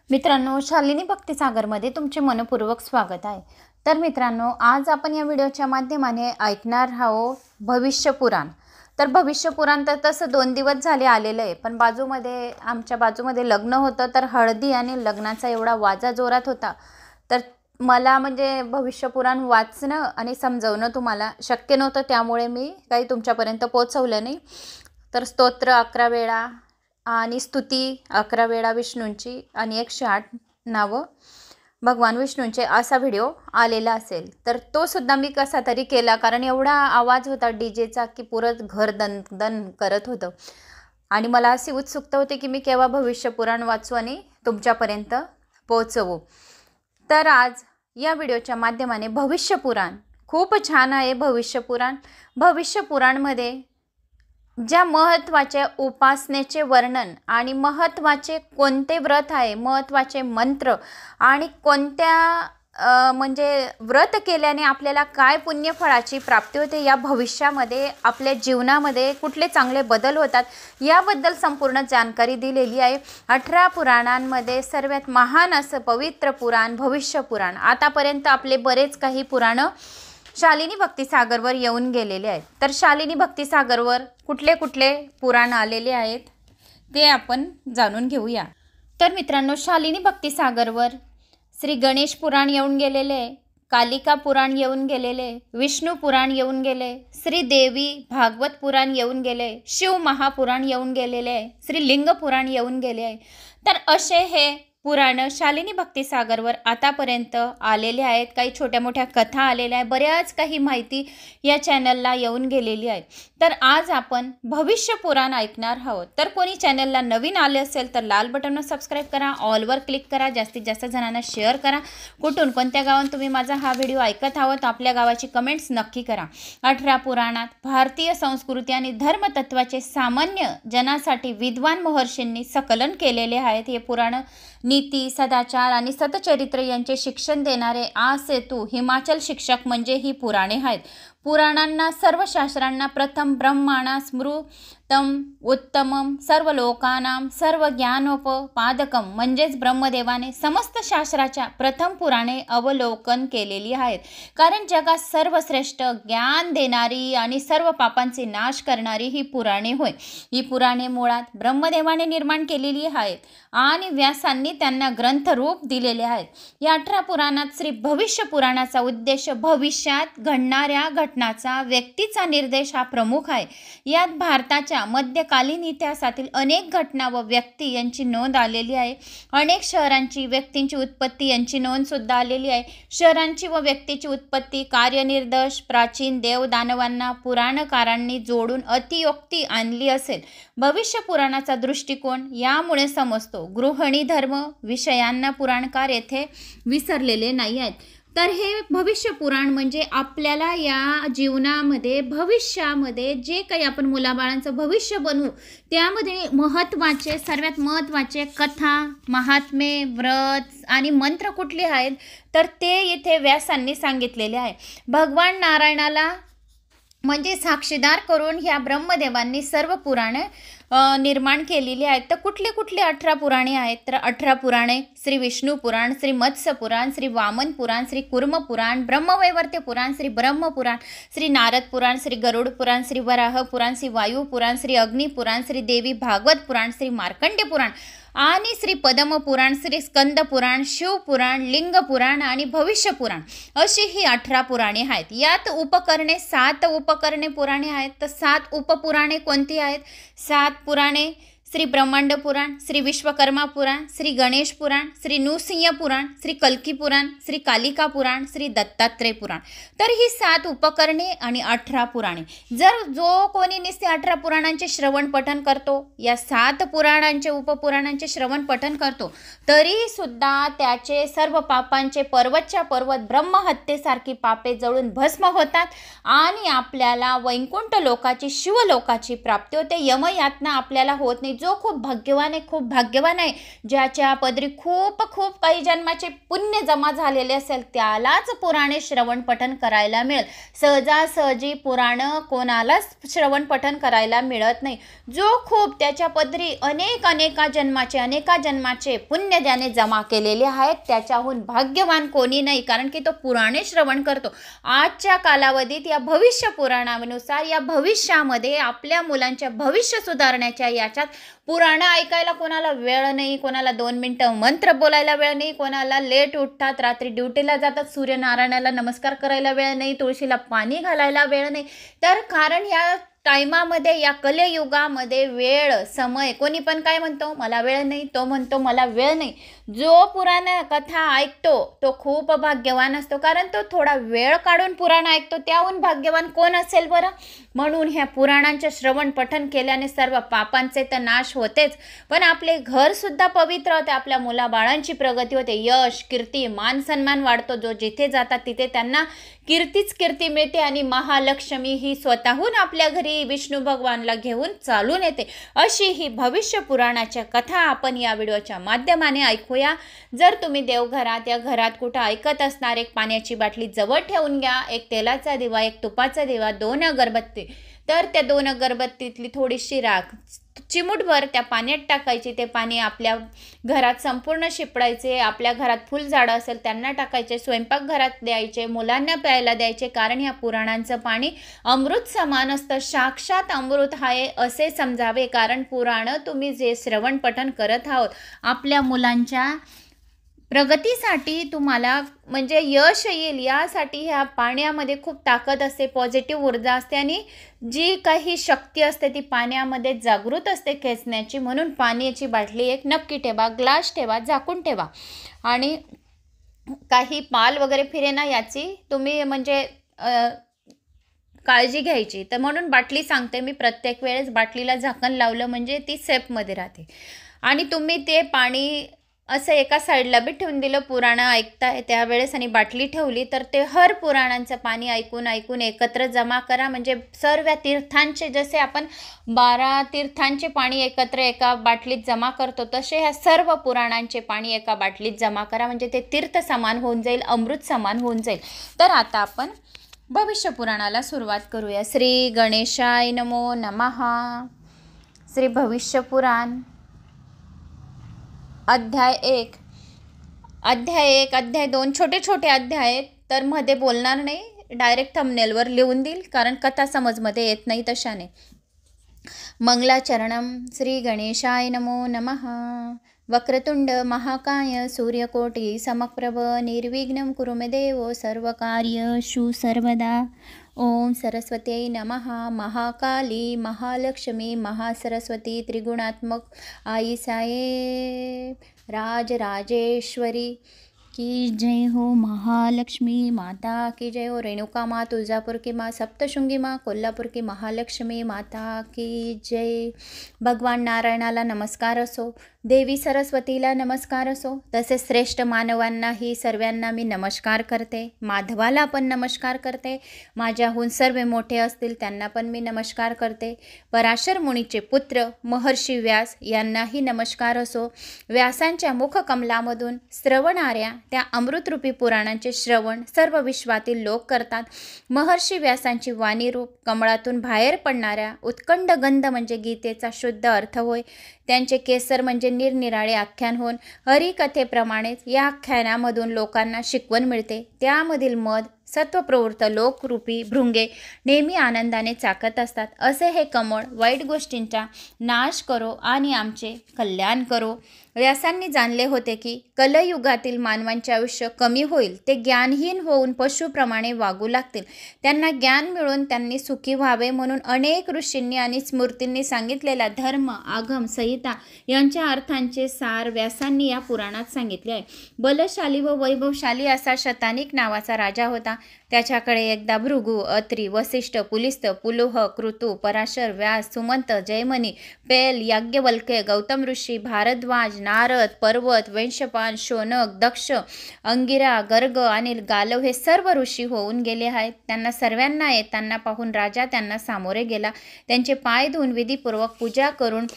मित्रांनो, शालिनी भक्तिसागरमध्ये तुमचे मनपूर्वक स्वागत आहे। तर मित्रांनो, आज आपण या व्हिडिओच्या माध्यमाने ऐकणार आहोत भविष्य पुराण। तर भविष्य पुराण तर तसं 2 दिवस झाले आलेलं आहे, पण आमच्या बाजूमध्ये लग्न होतं, तर हळदी आणि लग्नाचा एवढा वाजा जोरात होता, तर मला म्हणजे भविष्य पुराण वाचणं आणि समजवणं तुम्हाला शक्य नव्हतं, त्यामुळे मी काही तुमच्यापर्यंत पोहोचवलं नाही। तर स्तोत्र 11 वेळा आणि स्तुती 11 वेळा विष्णूंची आणि 108 नावं भगवान विष्णूंचे असा व्हिडिओ आलेला असेल, तर तो सुद्धा मी कसा तरी केला, कारण एवढा आवाज होता डीजेचा की पुरं घर दन करत होतं आणि मला अशी उत्सुकता होती की मी केव्हा भविष्य पुराण वाचू आणि तुमच्यापर्यंत पोहोचवू। तर आज या व्हिडिओच्या माध्यमाने भविष्य पुराण खूप छान आहे। भविष्य पुराणमध्ये ज्या महत्त्वाच्या उपासनेचे वर्णन आणि महत्त्वाचे कोणते व्रत आहे, महत्त्वाचे मंत्र आणि कोणत्या म्हणजे व्रत केल्याने आपल्याला काय पुण्यफळाची प्राप्ती होते, या भविष्यामध्ये आपल्या जीवनामध्ये कुठले चांगले बदल होतात, याबद्दल संपूर्ण जानकारी दिलेली आहे। 18 पुराणांमध्ये सर्वात महान असं पवित्र पुराण भविष्य पुराण। आतापर्यंत आपले बरेच काही पुराणं शालिनी भक्तिसागरवर येऊन गेलेले आहेत, तर शालिनी भक्तिसागरवर कुठले कुठले पुराण आलेले आहेत ते आपण जाणून घेऊया। तर मित्रांनो, शालिनी भक्तिसागरवर श्री गणेश पुराण येऊन गेलेले, कालिका पुराण येऊन गेलेले, विष्णू पुराण येऊन गेले, श्री देवी भागवत पुराण येऊन गेले, शिव महापुराण येऊन गेलेले, श्री लिंग पुराण येऊन गेले आहे। तर असे हे पुराण शालिनी भक्तिसागरवर आतापर्यंत आलेले आहेत। काही छोट्या मोठ्या कथा आलेल्या आहेत, बऱ्याच काही माहिती या चॅनलला येऊन गेलेली आहे। तर आज आपण भविष्य पुराण ऐकणार आहोत। तर कोणी चॅनलला नवीन आले असेल तर लाल बटनवर सबस्क्राईब करा, ऑलवर क्लिक करा, जास्तीत जास्त जणांना शेअर करा। कुठून कोणत्या गावात तुम्ही माझा हा व्हिडिओ ऐकत आहोत, आपल्या गावाची कमेंट्स नक्की करा। 18 पुराणात भारतीय संस्कृती आणि धर्मतत्वाचे सामान्य जनासाठी विद्वान महर्षींनी संकलन केलेले आहेत। हे पुराण नीती, सदाचार आणि सतचरित्र यांचे शिक्षण देणारे सेतू हिमाचल शिक्षक म्हणजे ही पुराणे आहेत। पुराणांना सर्व शास्त्रांना प्रथम ब्रह्माणा स्मृतम उत्तमम सर्व लोकानां सर्व ज्ञानोपपादकम म्हणजेच ब्रह्मदेवाने समस्त शास्त्राच्या प्रथम पुराणे अवलोकन केलेली आहेत, कारण जगात सर्वश्रेष्ठ ज्ञान देणारी आणि सर्व पापांचे नाश करणारी ही पुराणे होय। ही पुराणे मुळात ब्रह्मदेवाने निर्माण केलेली आहेत आणि व्यासांनी त्यांना ग्रंथरूप दिलेले आहेत। या 18 पुराणात श्री भविष्य पुराणाचा उद्देश भविष्यात घडणाऱ्या घटनाचा व्यक्तीचा निर्देश हा प्रमुख आहे। यात भारताच्या मध्यकालीन इतिहासातील अनेक घटना व व्यक्ती यांची नोंद आलेली आहे। अनेक शहरांची व्यक्तींची उत्पत्ती यांची नोंद सुद्धा आलेली आहे। शहरांची व व्यक्तीची उत्पत्ती, कार्यनिर्देश, प्राचीन देव दानवांना पुराणकारांनी जोडून अतियोक्ती आणली असेल। भविष्य पुराणाचा दृष्टिकोन यामुळे समजतो। गृहिणी धर्म विषयांना पुराणकार येथे विसरलेले नाही आहेत। तर हे भविष्य पुराण म्हणजे आपल्याला या जीवनामध्ये भविष्यामध्ये जे काही आपण मुलाबाळांचं भविष्य बनवू, त्यामध्ये सर्वात महत्त्वाचे कथा, महात्मे, व्रत आणि मंत्र कुठले आहेत, तर ते इथे व्यासांनी सांगितलेले आहे। भगवान नारायणाला म्हणजे साक्षीदार करून ह्या ब्रह्मदेवांनी सर्व पुराणे निर्माण केलेली आहेत। तर कुठले कुठले 18 पुराणे आहेत, तर 18 पुराणे श्री विष्णू पुराण, श्री मत्स्य पुराण, श्री वामन पुराण, श्री कुर्म पुराण, ब्रह्मवैवर्त्य पुराण, श्री ब्रह्म पुराण, श्री नारद पुराण, श्री गरुड पुराण, श्री वराह पुराण, श्री वायू पुराण, श्री अग्नि पुराण, श्री देवी भागवत पुराण, श्री मार्कंड्य पुराण आणि श्री पद्म पुराण, श्री स्कंद पुराण, शिव पुराण, लिंग पुराण आणि भविष्य पुराण अशी ही 18 पुराणे आहेत। यात उपकरणे 7 उपकरणे पुराणे आहेत। तर 7 उपपुराणे कोणती आहेत? 7 पुराणे श्री ब्रह्मांड पुराण, श्री विश्वकर्मा पुराण, श्री गणेश पुराण, श्री नृसिंह पुराण, श्री कल्की पुराण, श्री कालिका पुराण, श्री दत्तात्रय पुराण। तर ही 7 उपकरणे आणि 18 पुराणे। जर जो कोणी नुसते 18 पुराणांचे श्रवण पठण करतो, या 7 पुराणांचे उपपुराणांचे श्रवण पठण करतो, तरी सुद्धा त्याचे सर्व पापांचे पर्वतच्या पर्वत ब्रह्महत्येसारखी पापे जळून भस्म होतात आणि आपल्याला वैकुंठ लोकाची, शिवलोकाची प्राप्ती होते। यमयातना आपल्याला होत नाही। जो खूप भाग्यवान आहे, खूप भाग्यवान आहे, ज्याच्या पदरी खूप खूप काही जन्माचे पुण्य जमा झालेले असेल त्यालाच पुराणे श्रवण पठण करायला मिळेल. सहजासहजी पुराणं कोणालाच श्रवण पठण करायला मिळत नाही. जो खूप त्याच्या पदरी अनेका जन्माचे पुण्य ज्याने जमा केलेले आहेत त्याच्याहून भाग्यवान कोणी नाही, कारण की तो पुराणे श्रवण करतो. आजच्या कालावधीत या भविष्य पुराणानुसार या भविष्यामध्ये आपल्या मुलांच्या भविष्य सुधारण्याच्या याच्यात पुराणं ऐकायला कोणाला वेळ नाही, कोणाला 2 मिनिटं मंत्र बोलायला वेळ नाही, कोणाला लेट उठतात, रात्री ड्युटीला जातात, सूर्यनारायणाला नमस्कार करायला वेळ नाही, तुळशीला पाणी घालायला वेळ नाही. तर कारण या टायमामध्ये, या कलियुगामध्ये वेळ, समय, कोणी पण काय म्हणतो मला वेळ नाही, तो म्हणतो मला वेळ नाही. जो पुराण कथा ऐकतो तो खूप भाग्यवान असतो, कारण तो थोडा वेळ काढून पुराण ऐकतो. त्याहून भाग्यवान कोण असेल बरं? म्हणून ह्या पुराणांचे श्रवण पठण केल्याने सर्व पापांचे तर नाश होतेच, पण आपले घर सुद्धा पवित्र होते, आपल्या मुलाबाळांची प्रगती होते, यश, कीर्ती, मान सन्मान वाढतो. जो जिथे जातात तिथे त्यांना कीर्तीच कीर्ती मिळते आणि महालक्ष्मी ही स्वतःहून आपल्या घरी विष्णू भगवानला घेऊन चालून येते. अशी ही भविष्य पुराणाच्या कथा आपण या व्हिडिओच्या माध्यमाने ऐकूया. जर तुम्ही देवघरात या घरात कुठं ऐकत असणार, एक पाण्याची बाटली जवळ ठेवून घ्या, एक तेलाचा दिवा, एक तुपाचा दिवा, 2 अगरबत्ती. तर त्या 2 अगरबत्तीतली थोडीशी राख चिमूटभर त्या पाण्यात टाकायची. ते पाणी आपल्या घरात संपूर्ण शिपडायचे. आपल्या घरात फुलझाडं असेल त्यांना टाकायचे, स्वयंपाकघरात द्यायचे, मुलांना प्यायला द्यायचे, कारण ह्या पुराणांचं पाणी अमृत समान असतं, साक्षात अमृत आहे असे समजावे. कारण पुराणं तुम्ही जे श्रवण पठण करत आहोत आपल्या मुलांच्या प्रगतीसाठी, तुम्हाला म्हणजे यश येईल यासाठी ह्या पाण्यामध्ये खूप ताकद असते, पॉझिटिव्ह ऊर्जा असते आणि जी काही शक्ती असते ती पाण्यामध्ये जागृत असते खेचण्याची. म्हणून पाण्याची बाटली एक नक्की ठेवा, ग्लास ठेवा, झाकून ठेवा आणि काही पाल वगैरे फिरेना याची तुम्ही म्हणजे काळजी घ्यायची. तर म्हणून बाटली सांगते मी, प्रत्येक वेळेस बाटलीला झाकण लावलं म्हणजे ती सेफमध्ये राहते. आणि तुम्ही ते पाणी असं एका साईडला बी ठेवून दिलं, पुराणं ऐकताय त्यावेळेस, आणि बाटली ठेवली, तर ते हर पुराणांचं पाणी ऐकून एकत्र जमा करा. म्हणजे सर्व तीर्थांचे, जसे आपण 12 तीर्थांचे पाणी एकत्र एका बाटलीत जमा करतो तसे ह्या सर्व पुराणांचे पाणी एका बाटलीत जमा करा. म्हणजे ते तीर्थ समान होऊन जाईल, अमृत समान होऊन जाईल. तर आता आपण भविष्य पुराणाला सुरुवात करूया. श्री गणेशाय नमो नमः. श्री भविष्य पुराण अध्याय 1, अध्याय 2 छोटे छोटे अध्याय आहेत, तर मध्ये बोलणार नाही, डायरेक्ट थंबनेलवर लिहून देईल, कारण कथा समजमध्ये येत नाही तशाने. मंगलाचरणम. श्री गणेशाय नमो नमः. वक्रतुंड महाकाय सूर्यकोटी समप्रभ निर्विघ्नं कुरु मे देव सर्वकार्येषु सर्वदा. ओम सरस्वती नमः. महाकाली महालक्ष्मी महासरस्वती त्रिगुणात्मक आई साहेब राजराजेश्वरी की जय हो. महालक्ष्मी माता की जय हो. रेणुका माँ, तुळजापुर की माँ, सप्तशृंगी माँ, कोल्हापूर की महालक्ष्मी माता की जय. भगवान नारायणाला नमस्कार असो, देवी सरस्वतीला नमस्कार असो, तसेच श्रेष्ठ मानवांनाही सर्वांना मी नमस्कार करते. माधवाला पण नमस्कार करते, माझ्याहून सर्व मोठे असतील त्यांना पण मी नमस्कार करते. पराशर मुनीचे पुत्र महर्षी व्यास यांनाही नमस्कार असो. व्यासांच्या मुखकमलामधून श्रवणाऱ्या त्या अमृतरूपी पुराणांचे श्रवण सर्व विश्वातील लोक करतात. महर्षी व्यासांची वाणी रूप कमळातून बाहेर पडणाऱ्या उत्कंड गंध म्हणजे गीतेचा शुद्ध अर्थ होय. त्यांचे केसर म्हणजे निरनिराळे आख्यान होऊन हरिकथेप्रमाणेच या आख्यानामधून लोकांना शिकवण मिळते. त्यामधील मध सत्वप्रवृत्त लोकरूपी भृंगे नेहमी आनंदाने चाकत असतात. असे हे कमळ वाईट गोष्टींचा नाश करो आणि आमचे कल्याण करो. व्यासांनी जाणले होते की कलयुगातील मानवांचे आयुष्य कमी होईल, ते ज्ञानहीन होऊन पशुप्रमाणे वागू लागतील. त्यांना ज्ञान मिळून त्यांनी सुखी व्हावे म्हणून अनेक ऋषींनी आणि स्मृतींनी सांगितलेला धर्म, आगम, संहिता यांच्या अर्थांचे सार व्यासांनी या पुराणात सांगितले आहे. बलशाली व वैभवशाली असा शतानिक नावाचा राजा होता. त्याच्याकडे एकदा भृगु, अत्री, वसिष्ठ, पुलिस्त, पुलोह, कृतू, पराशर, व्यास, सुमंत, जयमनी, पेल, याज्ञवल्क्य, गौतम ऋषी, भारद्वाज, नारद, पर्वत, वैशंपायन, शौनक, दक्ष, अंगिरा, गर्ग आणि गालव हे सर्व ऋषी होऊन गेले आहेत. त्यांना सर्वांना येताना पाहून राजा त्यांना सामोरे गेला. त्यांचे पाय धुवून विधीपूर्वक पूजा करून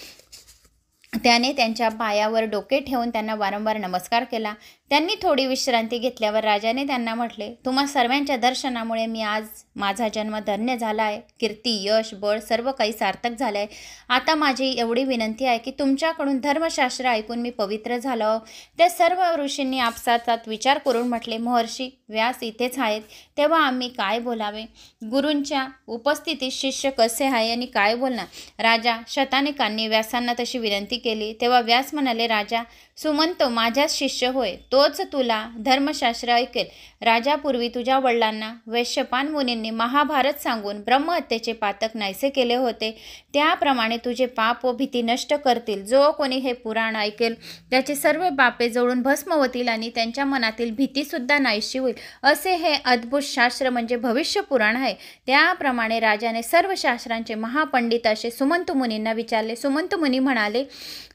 त्याने त्यांच्या पायावर डोके ठेवून त्यांना वारंवार नमस्कार केला. त्यांनी थोडी विश्रांती घेतल्यावर राजाने त्यांना म्हटले, तुम्हा सर्वांच्या दर्शनामुळे मी आज माझा जन्म धन्य झाला आहे. कीर्ती, यश, बळ सर्व काही सार्थक झाले आहे. आता माझी एवढी विनंती आहे की तुमच्याकडून धर्मशास्त्र ऐकून मी पवित्र झालो. त्या सर्व ऋषींनी आपसात विचार करून म्हटले, महर्षी व्यास इथेच आहेत, तेव्हा आम्ही काय बोलावे? गुरूंच्या उपस्थितीत शिष्य कसे आहे आणि काय बोलणार? राजा शतानिकांनी व्यासांना तशी विनंती केली. तेव्हा व्यास म्हणाले, राजा सुमंतो माझाच शिष्य होय, तोच तुला धर्मशास्त्र ऐकेल. राजापूर्वी तुझ्या वडिलांना वैश्यपान मुनींनी महाभारत सांगून ब्रह्महत्येचे पातक नाहीसे केले होते, त्याप्रमाणे तुझे पाप व भीती नष्ट करतील. जो कोणी हे पुराण ऐकेल त्याची सर्व पापे जळून भस्म होतील आणि त्यांच्या मनातील भीतीसुद्धा नाहीशी होईल. असे हे अद्भुत शास्त्र म्हणजे भविष्य पुराण आहे. त्याप्रमाणे राजाने सर्व शास्त्रांचे महापंडित असे सुमंत मुनींना विचारले. सुमंत मुनी म्हणाले,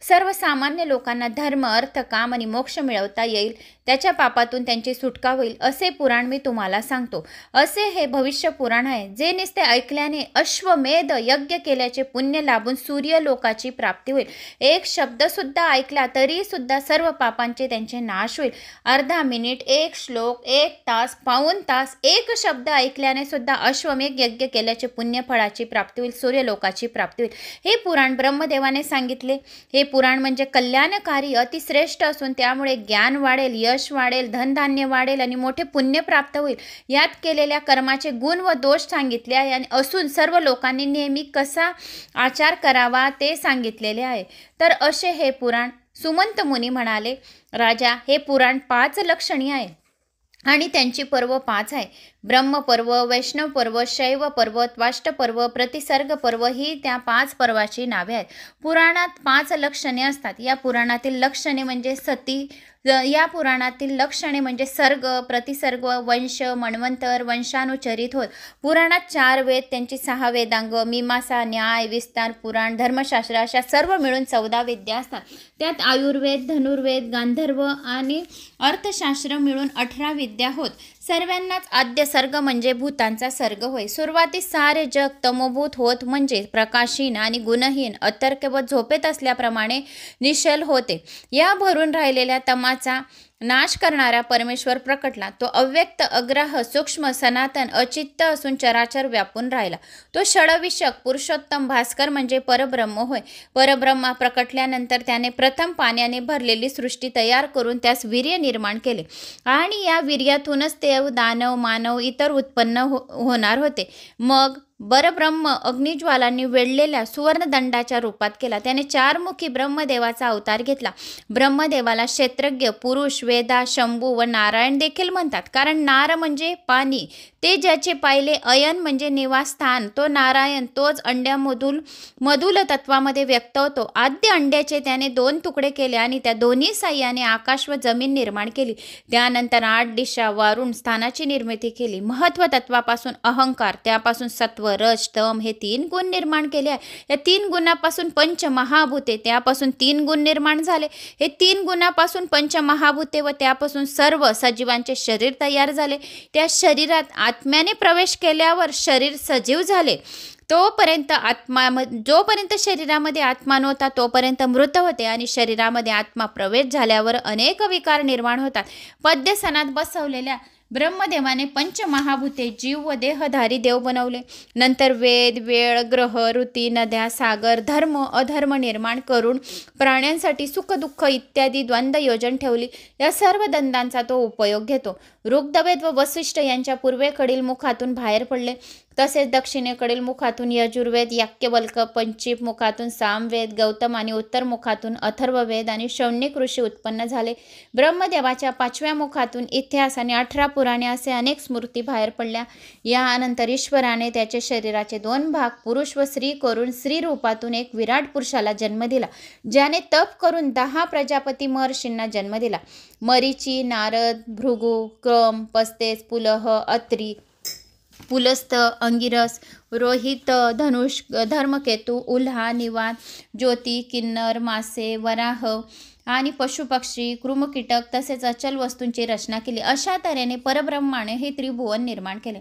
सर्वसामान्य लोकांना धर्म, अर्थ, काम आणि मोक्ष मिळवता येईल, त्याच्या पापातून त्यांची सुटका होईल असे पुराण मी तुम्हाला सांगतो. असे हे भविष्य पुराण आहे, जे नुसते ऐकल्याने अश्वमेध यज्ञ केल्याचे पुण्य लाभून सूर्यलोकाची प्राप्ती होईल. एक शब्द सुद्धा ऐकला तरी सुद्धा सर्व पापांचे त्यांचे नाश होईल. अर्धा मिनिट, एक श्लोक, एक तास, पाऊण तास, एक शब्द ऐकल्याने सुद्धा अश्वमेध यज्ञ केल्याचे पुण्यफळाची प्राप्ती होईल, सूर्यलोकाची प्राप्ती होईल. हे पुराण ब्रह्मदेवाने सांगितले. हे पुराण म्हणजे कल्याणकारी, अतिश्रेष्ठ असून त्यामुळे ज्ञान वाढेल, यश वाढेल, धनधान्य वाढेल आणि मोठे पुण्य प्राप्त होईल. यात केलेल्या कर्माचे गुण व दोष सांगितले आहे आणि असून सर्व लोकांनी नेहमी कसा आचार करावा ते सांगितलेले आहे. तर असे हे पुराण. सुमंत मुनी म्हणाले, राजा हे पुराण 5 लक्षणी आहे आणि त्यांची पर्व 5 आहे. ब्रह्मपर्व, वैष्णव पर्व, शैव पर्व, त्वाष्ट पर्व, प्रतिसर्ग पर्व ही त्या 5 पर्वाची नावे आहेत. पुराणात 5 लक्षणे असतात. या पुराणातील लक्षणे म्हणजे सर्ग, प्रतिसर्ग, वंश, मन्वंतर, वंशानुचरित होत. पुराणात 4 वेद, त्यांची 6 वेदांग, मीमांसा, न्याय, विस्तार, पुराण, धर्मशास्त्र अशा सर्व मिळून 14 विद्या असतात. त्यात आयुर्वेद, धनुर्वेद, गांधर्व आणि अर्थशास्त्र मिळून 18 विद्या होत. सर्वांनाच आद्य सर्ग म्हणजे भूतांचा सर्ग होय. सुरुवातीस सारे जग तमोभूत होत म्हणजे प्रकाशहीन आणि गुणहीन, अतर्क व झोपेत असल्याप्रमाणे निश्चल होते. या भरून राहिलेल्या तमाचा नाश करणारा परमेश्वर प्रकटला. तो अव्यक्त, अग्राह्य, सूक्ष्म, सनातन, अचित्त असून चराचर व्यापून राहिला. तो षडविषक, पुरुषोत्तम, भास्कर म्हणजे परब्रह्म होय. परब्रह्मा प्रकटल्यानंतर त्याने प्रथम पाण्याने भरलेली सृष्टी तयार करून त्यास वीर्य निर्माण केले आणि या वीर्यातूनच देव, दानव, मानव इतर उत्पन्न होणार होते. मग परब्रह्म अग्निज्वालांनी वेढलेल्या सुवर्णदंडाच्या रूपात केला. त्याने 4 मुखी ब्रह्मदेवाचा अवतार घेतला. ब्रह्मदेवाला क्षेत्रज्ञ, पुरुष, वेदा, शंभू व नारायण देखील म्हणतात, कारण नार म्हणजे पाणी, ते ज्याचे पाहिले. अयन म्हणजे निवासस्थान, तो नारायण, तोच अंड्यामधून मधुल तत्वामध्ये व्यक्त होतो. आद्य अंड्याचे त्याने 2 तुकडे केले आणि त्या दोन्ही साह्याने आकाश व जमीन निर्माण केली. त्यानंतर 8 दिशा, वारुण स्थानाची निर्मिती केली. महत्व तत्वापासून अहंकार, त्यापासून सत्व, रज, तम हे 3 गुण निर्माण केले आहे. या 3 गुणापासून पंचमहाभूते, त्यापासून 3 गुण निर्माण झाले. हे 3 गुणापासून पंचमहाभूते व त्यापासून सर्व सजीवांचे शरीर तयार झाले. त्या शरीरात आत्म्याने प्रवेश केल्यावर शरीर सजीव झाले. जोपर्यंत शरीरामध्ये आत्मा नव्हता तोपर्यंत मृत होते आणि शरीरामध्ये आत्मा प्रवेश झाल्यावर अनेक विकार निर्माण होतात. पद्यसनात बसवलेल्या ब्रह्मदेवाने पंचमहाभूते, जीव व देहधारी देव बनवले. नंतर वेद, वेळ, ग्रह, ऋती, नद्या, सागर, धर्म, अधर्म निर्माण करून प्राण्यांसाठी सुख, दुःख इत्यादी द्वंद्व योजन ठेवली. या सर्व दंडांचा तो उपयोग घेतो. ऋग्वेद व वसिष्ठ यांच्या पूर्वेकडील मुखातून बाहेर पडले. तसेच दक्षिणेकडील मुखातून यजुर्वेद, याज्ञवल्क्य, पंचीम मुखातून सामवेद, गौतम आणि उत्तर मुखातून अथर्ववेद आणि शौनक ऋषी उत्पन्न झाले. ब्रह्मदेवाच्या 5व्या मुखातून इतिहास आणि 18 पुराणे असे अनेक स्मृती बाहेर पडल्या. यानंतर ईश्वराने त्याचे शरीराचे 2 भाग पुरुष व स्त्री करून स्त्री रूपातून एक विराट पुरुषाला जन्म दिला, ज्याने तप करून 10 प्रजापती महर्षींना जन्म दिला. मरीची, नारद, भृगु, क्रम, पस्तेज, पुलह, अत्री, पुलस्थ, अंगिरस, रोहित, धनुष, धर्मकेतू, उल्हा, निवात, ज्योती, किन्नर, मासे, वराह आणि पशुपक्षी, कृमकीटक तसेच अचल वस्तूंची रचना केली. अशा तऱ्हेने परब्रह्माने हे त्रिभुवन निर्माण केले.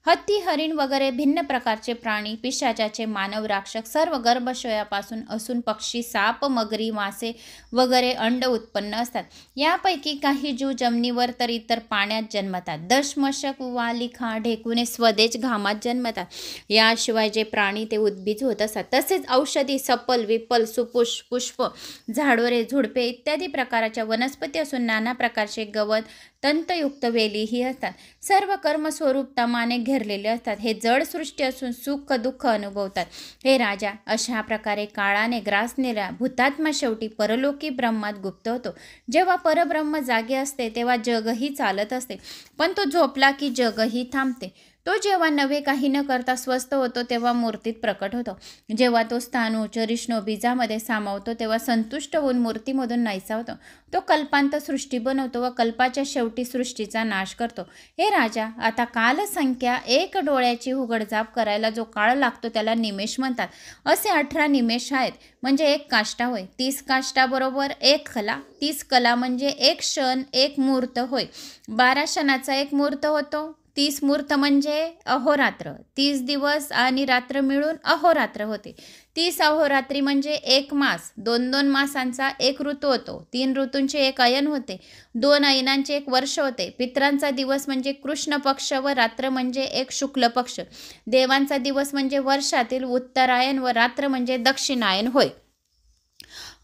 हत्ती, हरिण वगैरे भिन्न प्रकारचे प्राणी, पिशाचाचे, मानव, राक्षस सर्व गर्भाशयापासून असून पक्षी, साप, मगरी, मासे वगैरे अंड उत्पन्न असतात. यापैकी काही जीव जमिनीवर तर इतर पाण्यात जन्मतात. दशमशक, वालिखा, ढेकुणे स्वदेश घामात जन्मतात. याशिवाय जे प्राणी ते उद्भिज होत असतात. तसेच औषधी, सपल, विपल, सुपुष्प, पुष्प, झाडोरे, झुडपे इत्यादी प्रकारच्या वनस्पती असून नाना प्रकारचे गवत, तंतयुक्त वेलीही असतात. सर्व कर्मस्वरूप तमाने घेरलेले असतात. हे जड सृष्टी असून सुख दुःख अनुभवतात. हे राजा, अशा प्रकारे काळाने ग्रासलेला भूतात्मा शेवटी परलोकी ब्रह्मात गुप्त होतो. जेव्हा परब्रह्म जागे असते तेव्हा जगही चालत असते, पण तो झोपला की जगही थांबते. तो जेव्हा नवे काही न करता स्वस्थ होतो तेव्हा मूर्तीत प्रकट होतो. जेव्हा तो स्थाणू, चरिष्णू बीजामध्ये सामावतो तेव्हा संतुष्ट होऊन मूर्तीमधून नाहीसा होतो. तो कल्पांत सृष्टी बनवतो व कल्पाच्या शेवटी सृष्टीचा नाश करतो. हे राजा, आता कालसंख्या एक डोळ्याची उघडझाप करायला जो काळ लागतो त्याला निमेष म्हणतात. असे 18 निमेष आहेत, म्हणजे एक काष्टा होय. 30 काष्टाबरोबर एक कला. 30 कला म्हणजे एक क्षण, एक मुहूर्त होय. 12 क्षणाचा एक मुहूर्त होतो. 30 मुहूर्त म्हणजे अहोरात्र. 30 दिवस आणि रात्र मिळून अहोरात्र होते. 30 अहोरात्री म्हणजे एक मास. 2 मासांचा एक ऋतू होतो. 3 ऋतूंचे एक अयन होते. 2 अयनांचे एक वर्ष होते. पितरांचा दिवस म्हणजे कृष्ण पक्ष व रात्र म्हणजे एक शुक्ल पक्ष. देवांचा दिवस म्हणजे वर्षातील उत्तरायण व रात्र म्हणजे दक्षिणायन होय.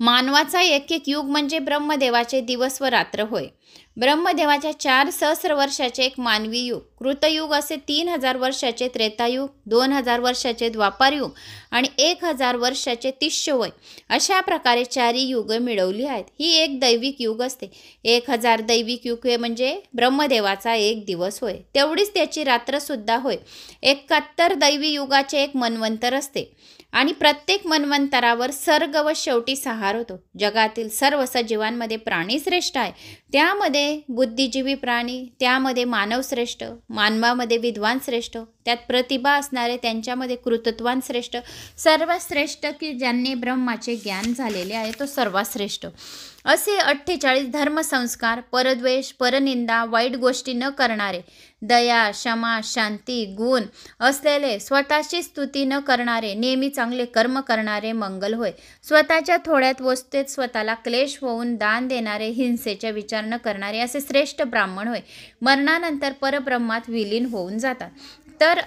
मानवाचा एक एक युग म्हणजे ब्रह्मदेवाचे दिवस व रात्र होय. ब्रह्मदेवाच्या 4 सहस्र वर्षाचे एक मानवी युग, कृतयुग असे 3000 वर्षाचे त्रेतायुग, 2000 वर्षाचे द्वापारयुग आणि 1000 वर्षाचे तिष्य होय. अशा प्रकारे 4 युग मिळवली आहेत. ही एक दैविक युग असते. 1000 दैविक युग हे म्हणजे ब्रह्मदेवाचा एक दिवस होय. तेवढीच त्याची रात्र सुद्धा होय. 71 दैवी युगाचे एक मन्वंतर असते आणि प्रत्येक मन्वंतरावर सर्ग व शेवटी संहार होतो. जगातील सर्व सजीवांमध्ये प्राणी श्रेष्ठ आहे. त्यामध्ये बुद्धिजीवी प्राणी, त्यामध्ये मानव श्रेष्ठ, मानवामध्ये विद्वान श्रेष्ठ, त्यात प्रतिभा असणारे त्यांच्यामध्ये कृतत्वान श्रेष्ठ, सर्वात श्रेष्ठ की ज्यांनी ब्रह्माचे ज्ञान झालेले आहे तो सर्वात श्रेष्ठ. असे 48 धर्मसंस्कार, परद्वेष, परनिंदा, वाईट गोष्टी न करणारे, दया, क्षमा, शांती गुण असलेले, स्वतःची स्तुती न करणारे, नेहमी चांगले कर्म करणारे मंगल होय. स्वतःच्या थोड्यात वस्तूत स्वतःला क्लेश होऊन दान देणारे, हिंसेचा विचार न करणारे असे श्रेष्ठ ब्राह्मण होय. मरणानंतर परब्रह्मात विलीन होऊन जातात. तर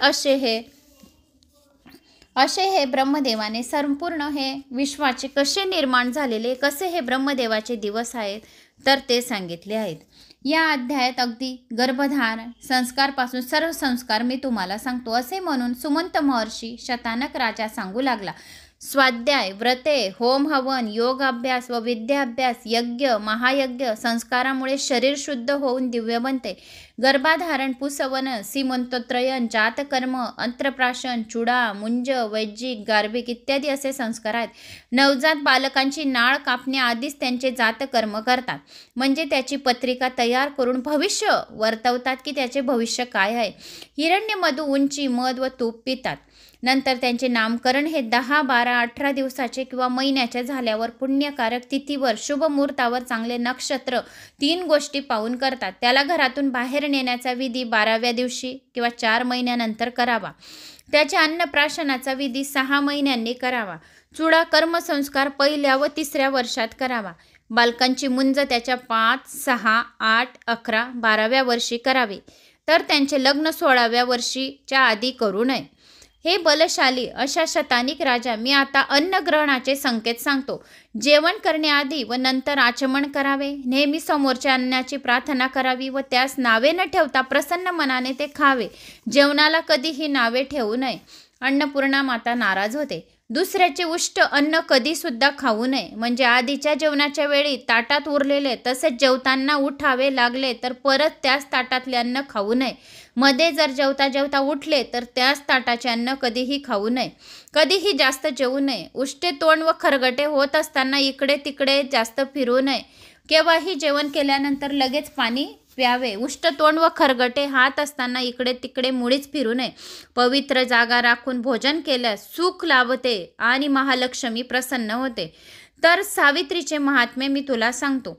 असे हे ब्रह्मदेवाने संपूर्ण हे विश्वाचे कसे निर्माण झालेले, कसे हे ब्रह्मदेवाचे दिवस आहेत तर ते सांगितले आहेत. या अध्यायात अगदी गर्भधारण संस्कारपासून सर्व संस्कार मी तुम्हाला सांगतो असे म्हणून सुमंत महर्षी शतानक राजा सांगू लागला. स्वाध्याय, व्रते, होम हवन, योग अभ्यास व विद्याभ्यास, यज्ञ, महायज्ञ संस्कारामुळे शरीर शुद्ध होऊन दिव्य बनते. गर्भाधारण, पुसवन, सीमंतोत्रयन, जातकर्म, अंत्रप्राशन, चुडा, मुंज, वैज्ञिक, गार्भिक इत्यादी असे संस्कार आहेत. नवजात बालकांची नाळ कापण्याआधीच त्यांचे जातकर्म करतात, म्हणजे त्याची पत्रिका तयार करून भविष्य वर्तवतात की त्याचे भविष्य काय आहे. हिरण्य, मधु, उंची, मध व तूप पितात. नंतर त्यांचे नामकरण हे 10, 12, 18 दिवसाचे किंवा महिन्याचे झाल्यावर पुण्यकारक तिथीवर, शुभ मुहूर्तावर, चांगले नक्षत्र 3 गोष्टी पाहून करतात. त्याला घरातून बाहेर नेण्याचा विधी 12व्या दिवशी किंवा 4 महिन्यानंतर करावा. त्याच्या अन्नप्राशनाचा विधी 6 महिन्यांनी करावा. चुडा कर्मसंस्कार 1ल्या व 3ऱ्या वर्षात करावा. बालकांची मुंज त्याच्या 5, 6, 8, 11, 12व्या वर्षी करावे. तर त्यांचे लग्न 16व्या वर्षीच्या आधी करू नये. हे बलशाली अशा शतानिक राजा, मी आता अन्नग्रहणाचे संकेत सांगतो. जेवण करण्याआधी व नंतर आचमन करावे. नेहमी समोरच्या अन्नाची प्रार्थना करावी व त्यास नावे न ठेवता प्रसन्न मनाने ते खावे. जेवणाला कधीही नावे ठेवू नये. अन्नपूर्णा माता नाराज होते. दुसऱ्याचे उष्ट अन्न कधी सुद्धा खाऊ नये. म्हणजे आधीच्या जेवणाच्या वेळी ताटात उरलेले तसेच जेवताना उठावे लागले तर परत त्याच ताटातले अन्न खाऊ नये. मध्ये जर जेवता जेवता उठले तर त्याच ताटाचे अन्न कधीही खाऊ नये. कधीही जास्त जेवू नये. उष्टे तोंड व खरगटे होत असताना इकडे तिकडे जास्त फिरू नये. केव्हाही जेवण केल्यानंतर लगेच पाणी प्यावे. उष्ट तोंड व खरगटे हात असताना इकडे तिकडे मुळीच फिरू नये. पवित्र जागा राखून भोजन केल्यास सुख लाभते आणि महालक्ष्मी प्रसन्न होते. तर सावित्रीचे महात्म्य मी तुला सांगतो.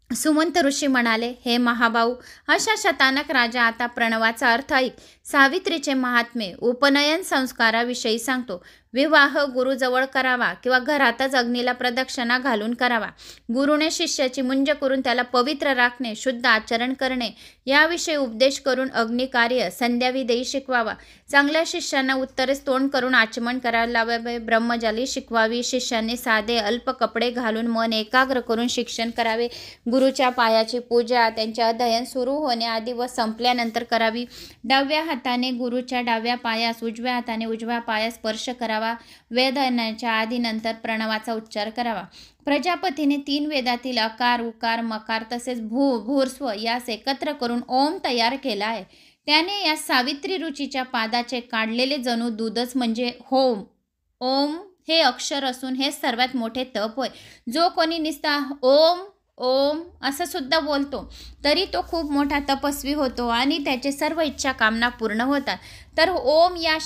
सुमंत ऋषी म्हणाले, हे महाभाऊ, अशा शतानक राजा, आता प्रणवाचा अर्थ ऐक. सावित्रीचे महात्म्य उपनयन संस्काराविषयी सांगतो. विवाह गुरुजवळ करावा किंवा घरातच अग्नीला प्रदक्षिणा घालून करावा. गुरुने शिष्याची मुंज करून त्याला पवित्र राखणे, शुद्ध आचरण करणे याविषयी उपदेश करून अग्निकार्य संध्याविधेयी शिकवावा. चांगल्या शिष्यांना उत्तरेस तोंड करून आचमन करायला लावावे. ब्रह्मचारी शिकवावी. शिष्यांनी साधे अल्प कपडे घालून मन एकाग्र करून शिक्षण करावे. गुरुच्या पायाची पूजा त्यांचे अध्ययन सुरू होण्याआधी व संपल्यानंतर करावी. डाव्या हाताने गुरुच्या डाव्या पायास, उजव्या हाताने उजव्या पायास स्पर्श करावा. वेदनाच्या आधी नंतर प्रणवाचा उच्चार करावा. प्रजापतीने 3 वेदातील अकार, उकार, मकार तसेच भूर्स्व यास एकत्र करून ओम तयार केला आहे. त्याने या सावित्री रुचीच्या पादाचे काढलेले जणू दूधच म्हणजे होम. ओम हे अक्षर असून हे सर्वात मोठे तप होय. जो कोणी निस्ता ओम ओम असं सुद्धा बोलतो तरी तो खूप मोठा तपस्वी होतो आणि त्याचे सर्व इच्छा कामना पूर्ण होतात. तर ओम या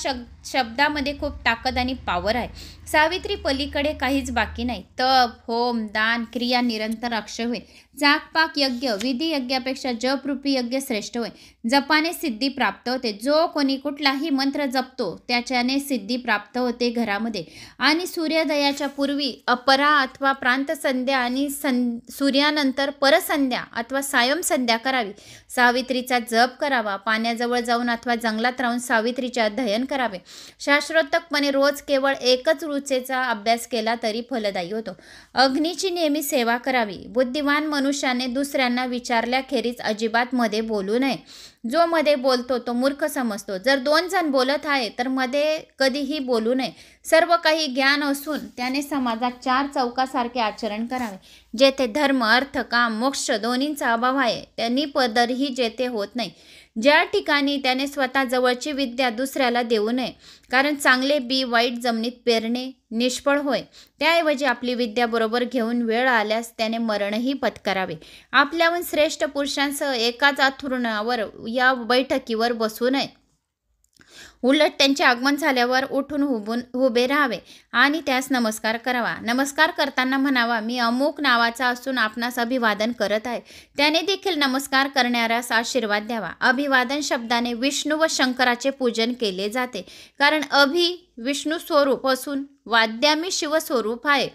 शब्दामध्ये खूप ताकद आणि पॉवर आहे. सावित्री पलीकडे काहीच बाकी नाही. तप, होम, दान, क्रिया निरंतर अक्षय होय. जागपाक यज्ञ विधी यज्ञापेक्षा जपरूपी यज्ञ श्रेष्ठ होय. जपाने सिद्धी प्राप्त होते. जो कोणी कुठलाही मंत्र जपतो त्याच्याने सिद्धी प्राप्त होते घरामध्ये. आणि सूर्योदयाच्या पूर्वी अपरा अथवा प्रांतसंध्या आणि सूर्यानंतर परसंध्या अथवा सायं संध्या करावी. सावित्रीचा जप करावा. पाण्याजवळ जाऊन अथवा जंगलात राहून सावित्रीचे अध्ययन करावे. शास्त्रोक्तपणे रोज केवळ एकच रुचेचा अभ्यास केला तरी फलदायी होतो. अग्नीची नेहमी सेवा करावी. बुद्धिवान मनुष्याने दुसऱ्यांना विचारल्याखेरीज अजिबात मध्ये बोलू नये. जो मध्ये बोलतो तो मूर्ख समजतो. जर 2 जण बोलत आहे तर मध्ये कधीही बोलू नये. सर्व काही ज्ञान असून त्याने समाजात 4 चौकासारखे आचरण करावे. जेथे धर्म, अर्थ, काम, मोक्ष दोन्हींचा अभाव आहे त्यांनी पदरही जेथे होत नाही. ज्या ठिकाणी त्याने स्वतः जवळची विद्या दुसऱ्याला देऊ नये, कारण चांगले बी वाईट जमिनीत पेरणे निष्फळ होय. त्याऐवजी आपली विद्या बरोबर घेऊन वेळ आल्यास त्याने मरणही पत्करावे. आपल्याहून श्रेष्ठ पुरुषांसह एकाच अंथरुणावर या बैठकीवर बसू नये. उलट त्यांचे आगमन झाल्यावर उठून उभे राहावे आणि त्यास नमस्कार करावा. नमस्कार करताना म्हणावा, मी अमुक नावाचा असून आपणास अभिवादन करत आहे. त्याने देखील नमस्कार करणाऱ्यास आशीर्वाद द्यावा. अभिवादन शब्दाने विष्णू व शंकराचे पूजन केले जाते, कारण विष्णू स्वरूप असून वाद्यामी शिवस्वरूप आहे.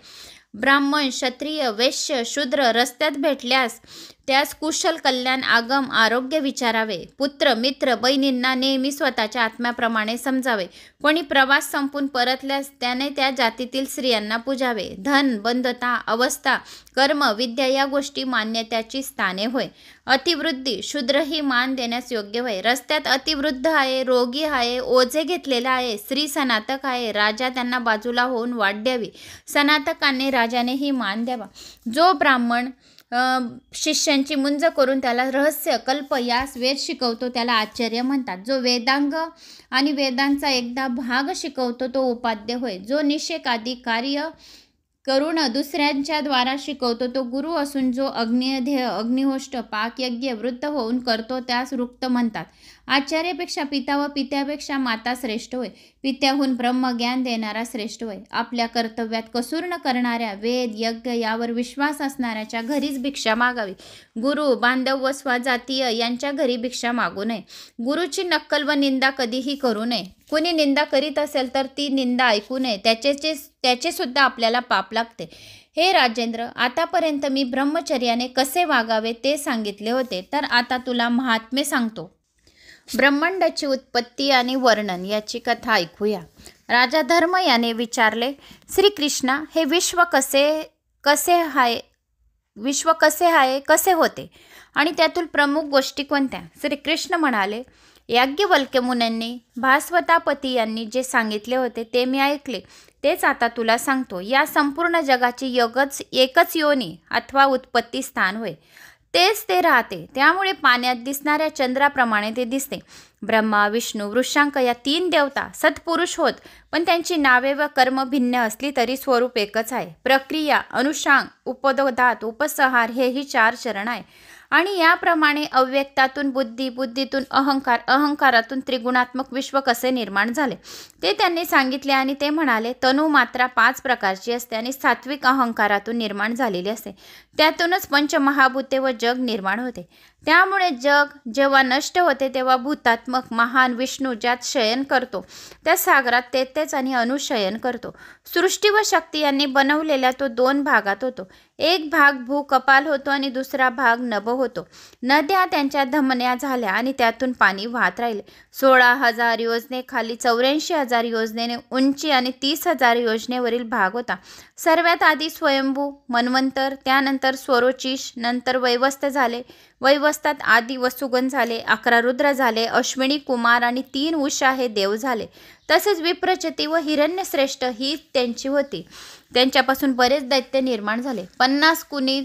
ब्राह्मण, क्षत्रिय, वैश्य, शूद्र रस्त्यात भेटल्यास त्यास कुशल, कल्याण, आगम, आरोग्य विचारावे. पुत्र, मित्र, बहिणींना नेहमी स्वतःच्या आत्म्याप्रमाणे समजावे. कोणी प्रवास संपून परतल्यास त्याने त्या जातीतील स्त्रियांना पूजावे. धन, बंधता, अवस्था, कर्म, विद्या या गोष्टी मान्यतेची स्थाने होय. अतिवृद्धी, शूद्रही मान देण्यास योग्य होय. रस्त्यात अतिवृद्ध आहे, रोगी आहे, ओझे घेतलेला आहे, स्त्री सनातक आहे, राजा त्यांना बाजूला होऊन वाट द्यावी. सनातकांनी राजानेही मान द्यावा. जो ब्राह्मण शिष्यांची मुंज करून त्याला रहस्य, कल्प यास वेद शिकवतो त्याला आचार्य म्हणतात. जो वेदांग आणि वेदांचा एकदा भाग शिकवतो तो उपाध्य होय. जो निषेक आदी कार्य करून दुसऱ्यांच्या द्वारा शिकवतो तो गुरु असून जो अग्निध्येय, अग्निहोष्ट, पाकयज्ञ वृद्ध होऊन करतो त्यास रुक्त म्हणतात. आचार्यापेक्षा पिता व पित्यापेक्षा माता श्रेष्ठ होय. पित्याहून ब्रह्मज्ञान देणारा श्रेष्ठ होय. आपल्या कर्तव्यात कसूर न करणाऱ्या, वेद, यज्ञ यावर विश्वास असणाऱ्याच्या घरीच भिक्षा मागावी. गुरु, बांधव व स्वजातीय यांच्या घरी भिक्षा मागू नये. गुरुची नक्कल व निंदा कधीही करू नये. कुणी निंदा करीत असेल तर ती निंदा ऐकू नये. त्याचे सुद्धा आपल्याला पाप लागते. हे राजेंद्र, आतापर्यंत मी ब्रह्मचर्याने कसे वागावे ते सांगितले होते, तर आता तुला महात्म्य सांगतो. ब्रह्मांडाची उत्पत्ती आणि वर्णन याची कथा ऐकूया. राजा धर्म याने विचारले, श्रीकृष्णा, हे विश्व कसे आहे, कसे होते आणि त्यातील प्रमुख गोष्टी कोणत्या? श्रीकृष्ण म्हणाले, याज्ञवल्क्य मुनींनी, भास्वतापती यांनी जे सांगितले होते ते मी ऐकले, तेच आता तुला सांगतो. या संपूर्ण जगाची एकच योनी अथवा उत्पत्ती स्थान होय. तेच ते राहते. त्यामुळे पाण्यात दिसणाऱ्या चंद्राप्रमाणे ते दिसते. ब्रह्मा, विष्णू, वृषांक या 3 देवता सत्पुरुष होत, पण त्यांची नावे व कर्म भिन्न असली तरी स्वरूप एकच आहे. प्रक्रिया, अनुषांग, उपोद्घात, उपसंहार हेही 4 चरण आहे. आणि याप्रमाणे अव्यक्तातून बुद्धी, बुद्धीतून अहंकार, अहंकारातून त्रिगुणात्मक विश्व कसे निर्माण झाले ते त्यांनी सांगितले. आणि ते म्हणाले, तनु मात्रा 5 प्रकारची असते आणि सात्विक अहंकारातून निर्माण झालेली असते. त्यातूनच पंचमहाभूते व जग निर्माण होते. त्यामुळे जग जेव्हा नष्ट होते तेव्हा भूतात्मक महान विष्णू ज्यात शयन करतो त्या सागरात तेथेच आणि अनुशयन करतो. सृष्टी व शक्ती यांनी बनवलेल्या तो 2 भागात होतो. एक भाग भूकपाल होतो आणि दुसरा भाग नभ होतो. नद्या त्यांच्या धमन्या झाल्या आणि त्यातून पाणी वाहत राहिले. 16,000 योजने खाली, 84,000 योजनेने उंची आणि 30,000 योजनेवरील भाग होता. सर्वात आधी स्वयंभू मन्वंतर, त्यानंतर स्वरोचिष, नंतर वैवस्त झाले. वैवस्तात आदी व सुगन झाले. 11 रुद्र झाले. अश्विनी कुमार आणि 3 उषा हे देव झाले. तसेच विप्रचिती व हिरण्यश्रेष्ठ ही त्यांची होती. त्यांच्यापासून बरेच दैत्य निर्माण झाले. 50 कुणी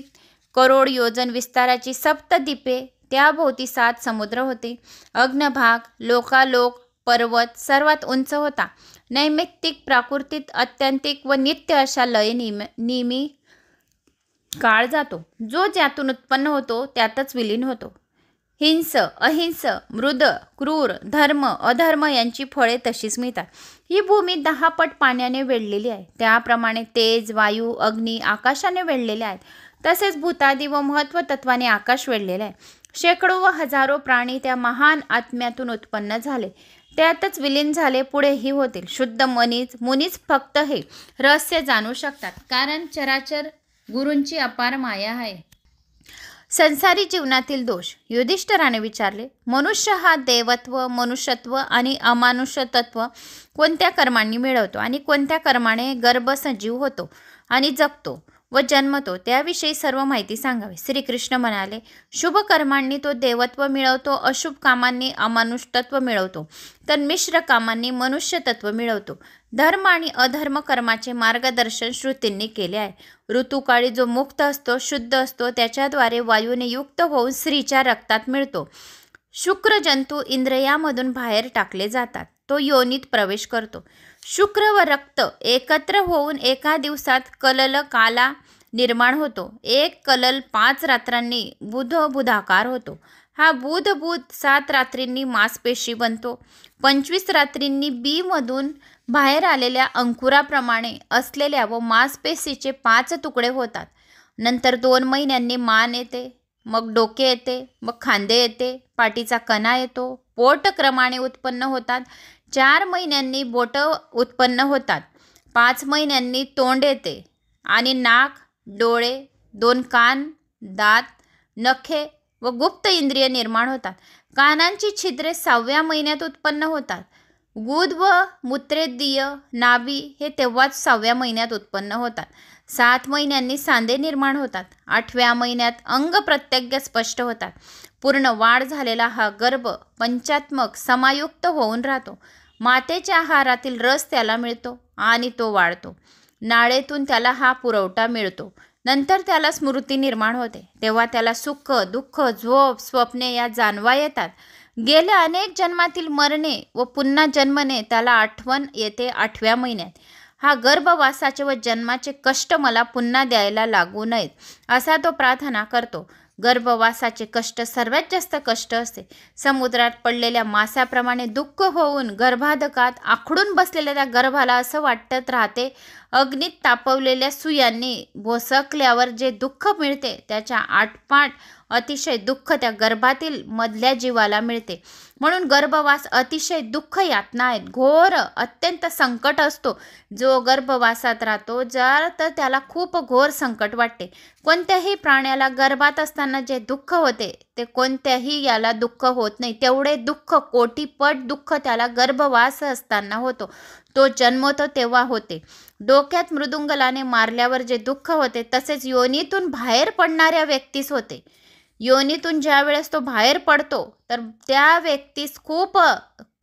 करोड योजन विस्ताराची सप्तद्वीपे, त्याभोवती 7 समुद्र होते. अग्नभाग, लोकालोक, पर्वत सर्वात उंच होता. नैमित्तिक, प्राकृतिक, आत्यंतिक व नित्य अशा लय निमी काळ जातो. जो ज्यातून उत्पन्न होतो त्यातच विलीन होतो. हिंस, अहिंस, मृद, क्रूर, धर्म, अधर्म यांची फळे तशीच मिळतात. ही भूमी 10 पट पाण्याने वेढलेली आहे. त्याप्रमाणे तेज, वायू, अग्नी आकाशाने वेढलेले आहेत. तसेच भूतादी व महत्त्वतत्वाने आकाश वेढलेले आहे. शेकडो व हजारो प्राणी त्या महान आत्म्यातून उत्पन्न झाले, त्यातच विलीन झाले, पुढेही होतील. शुद्ध मुनीच फक्त हे रहस्य जाणू शकतात, कारण चराचर गुरूंची अपार माया आहे. संसारी जीवनातील दोष. युधिष्ठिराने विचारले, मनुष्य हा देवत्व, मनुष्यत्व आणि अमानुषतत्व कोणत्या कर्मांनी मिळवतो आणि कोणत्या कर्माने गर्भसजीव होतो आणि जगतो व जन्मतो त्याविषयी सर्व माहिती सांगावी. श्रीकृष्ण म्हणाले, शुभ कर्मांनी तो देवत्व मिळवतो, अशुभ कामांनी अमानुषतत्व मिळवतो, तर मिश्र कामांनी मनुष्यतत्व मिळवतो. धर्म आणि अधर्म कर्माचे मार्गदर्शन श्रुतींनी केले आहे. ऋतुकाळी जो मुक्त असतो, शुद्ध असतो, त्याच्याद्वारे वायूने युक्त होऊन स्त्रीच्या रक्तात मिळतो. शुक्र जंतू इंद्रियामधून बाहेर टाकले जातात, तो योनीत प्रवेश करतो. शुक्र व रक्त एकत्र होऊन एका दिवसात कलल काला निर्माण होतो. एक कलल 5 रात्रांनी बुधाकार होतो. हा बुध 7 रात्रींनी मांसपेशी बनतो. 25 रात्रींनी बी-मधून बाहेर आलेल्या अंकुराप्रमाणे असलेल्या व मांसपेशीचे 5 तुकडे होतात. नंतर 2 महिन्यांनी मान येते, मग डोके येते, मग खांदे येते, पाठीचा कणा येतो, पोट क्रमाने उत्पन्न होतात. 4 महिन्यांनी बोट उत्पन्न होतात. 5 महिन्यांनी तोंड येते आणि नाक, डोळे, 2 कान, दात, नखे व गुप्त इंद्रिय निर्माण होतात. कानांची छिद्रे 6व्या महिन्यात उत्पन्न होतात. गुद व मूत्रेद्रिय, नाभी हे तेव्हाच 6व्या महिन्यात उत्पन्न होतात. 7 महिन्यांनी सांधे निर्माण होतात. 8व्या महिन्यात अंग प्रत्यंग स्पष्ट होतात. पूर्ण वाढ झालेला हा गर्भ पंचात्मक समायुक्त होऊन राहतो. मातेच्या आहारातील रस त्याला मिळतो आणि तो वाढतो. नाळेतून त्याला हा पुरवठा मिळतो. नंतर त्याला स्मृती निर्माण होते. तेव्हा त्याला सुख, दुःख, झोप, स्वप्ने या जाणवा येतात. गेल्या अनेक जन्मातील मरणे व पुन्हा जन्मने त्याला आठवण येते. 8व्या महिन्यात हा गर्भवासाचे व जन्माचे कष्ट मला पुन्हा द्यायला लागू नयेत असा तो प्रार्थना करतो. गर्भवासाचे कष्ट सर्वात जास्त कष्ट असते. समुद्रात पडलेल्या मासाप्रमाणे दुःख होऊन गर्भाधकात आखडून बसलेल्या त्या गर्भाला असं वाटत राहते, अग्नीत तापवलेल्या सुयांनी भोसकल्यावर जे दुःख मिळते त्याच्या 8 पट अतिशय दुःख त्या गर्भातील मधल्या जीवाला मिळते. म्हणून गर्भवास अतिशय दुःख यातना आहेत. घोर अत्यंत संकट असतो. जो गर्भवासात राहतो जर तर त्याला खूप घोर संकट वाटते. कोणत्याही प्राण्याला गर्भात असताना जे दुःख होते ते कोणत्याही याला दुःख होत नाही. तेवढे दुःख, कोटीपट दुःख त्याला गर्भवास असताना होतो. तो जन्मतो तेव्हा होते. डोक्यात मृदुंगलाने मारल्यावर जे दुःख होते तसेच योनीतून बाहेर पडणाऱ्या व्यक्तीस होते. योनीतून ज्या वेळेस तो बाहेर पडतो तर त्या व्यक्तीस खूप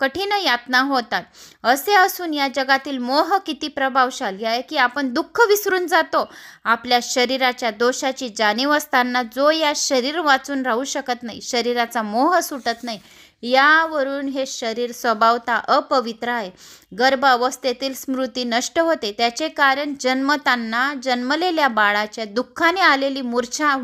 कठीण यातना होतात. असे असून या जगातील मोह किती प्रभावशाली आहे की आपण दुःख विसरून जातो. आपल्या शरीराच्या दोषाची जाणीव असताना जो या शरीर वाचून राहू शकत नाही, शरीराचा मोह सुटत नाही. यावरून हे शरीर स्वभावतः अपवित्र आहे. गर्भ अवस्थेतील स्मृती नष्ट होते. त्याचे कारण जन्मताना जन्मलेल्या बाळाच्या दुःखाने आलेली मूर्छा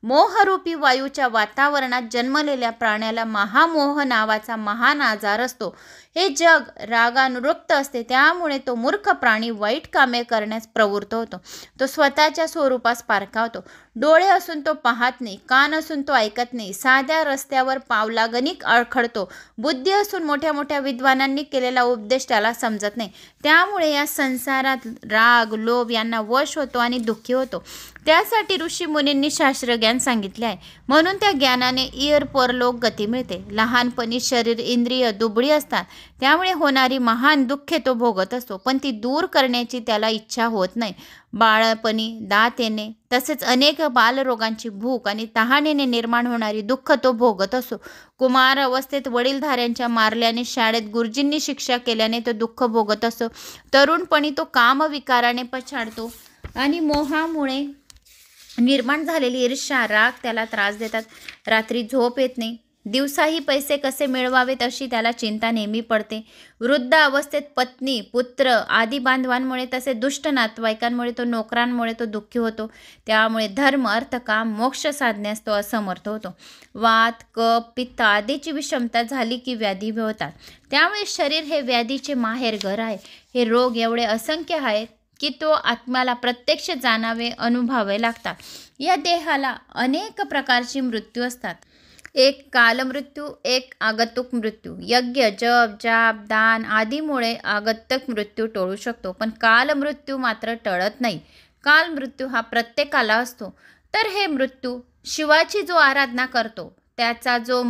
मोहरूपी वायूच्या वातावरणात जन्मलेल्या प्राण्याला महामोह नावाचा महान आजार असतो. हे जग रागानुरक्त असते, त्यामुळे तो मूर्ख प्राणी वाईट कामे करण्यास प्रवृत्त होतो. तो स्वतःच्या स्वरूपास पारखावतो. डोळे असून तो पाहत नाही, कान असून तो ऐकत नाही, साध्या रस्त्यावर पावलागणिक अडखळतो. बुद्धी असून मोठ्या मोठ्या विद्वानांनी केलेला उपदेश त्याला समजत नाही. त्यामुळे या संसारात राग लोभ यांना वश होतो आणि दुःखी होतो. त्यासाठी ऋषी मुनींनी शास्त्रज्ञान सांगितले आहे. म्हणून त्या ज्ञानाने इयर परलोक गती मिळते. लहानपणी शरीर इंद्रिय दुबळी असतात, त्यामुळे होणारी महान दुःखे तो भोगत असतो, पण ती दूर करण्याची त्याला इच्छा होत नाही. बाळपणी दात येणे तसेच अनेक बालरोगांची भूक आणि तहानेने निर्माण होणारी दुःख तो भोगत असतो. कुमार अवस्थेत वडीलधाऱ्यांच्या मारल्याने, शाळेत गुरुजींनी शिक्षा केल्याने तो दुःख भोगत असतो. तरुणपणी तो कामविकाराने पछाडतो आणि मोहामुळे निर्माण झालेली ईर्ष्या राग त्याला त्रास देतात. रात्री झोप येत नाही. दिवसाही पैसे कसे मिळवावेत अशी त्याला चिंता नेहमी पडते. वृद्ध अवस्थेत पत्नी पुत्र आदी बांधवांमुळे तसे दुष्ट नातेवाईकांमुळे तो नोकरांमुळे तो दुःखी होतो. त्यामुळे धर्म अर्थ काम मोक्ष साधण्यास तो असमर्थ होतो. वात कफ पित्त आदीची विषमता झाली की व्याधी होतात. त्यामुळे शरीर हे व्याधीचे माहेरघर आहे. हे रोग एवढे असंख्य आहेत की तो आत्म्याला प्रत्यक्ष जाणावे अनुभवावे लागतात. या देहाला अनेक प्रकारची मृत्यू असतात. एक कालमृत्यू, एक आगंतुक मृत्यू. यज्ञ जप जाप दान आदीमुळे आगंतुक मृत्यू टळू शकतो, पण कालमृत्यू मात्र टळत नाही. कालमृत्यू हा प्रत्येकाला असतो. तर हे मृत्यू शिवाची जो आराधना करतो त्याचा जो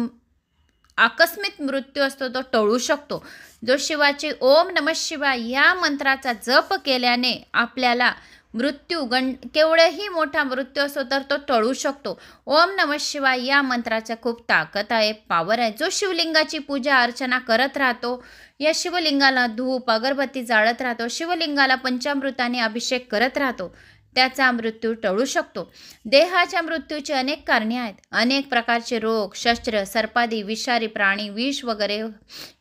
आकस्मिक मृत्यू असतो तो टळू शकतो. जो शिवाचे ओम नमः शिवाय या मंत्राचा जप केल्याने आपल्याला मृत्यू केवढाही मोठा मृत्यू असतो तर तो टळू शकतो. ओम नमः शिवाय या मंत्राच्या खूप ताकद आहे, पॉवर आहे. जो शिवलिंगाची पूजा अर्चना करत राहतो, या शिवलिंगाला धूप अगरबत्ती जाळत राहतो, शिवलिंगाला पंचामृताने अभिषेक करत राहतो, त्याचा मृत्यू टळू शकतो. देहाच्या मृत्यूची अनेक कारणे आहेत. अनेक प्रकारचे रोग, शस्त्र, सर्पादी, विषारी प्राणी, विष वगैरे.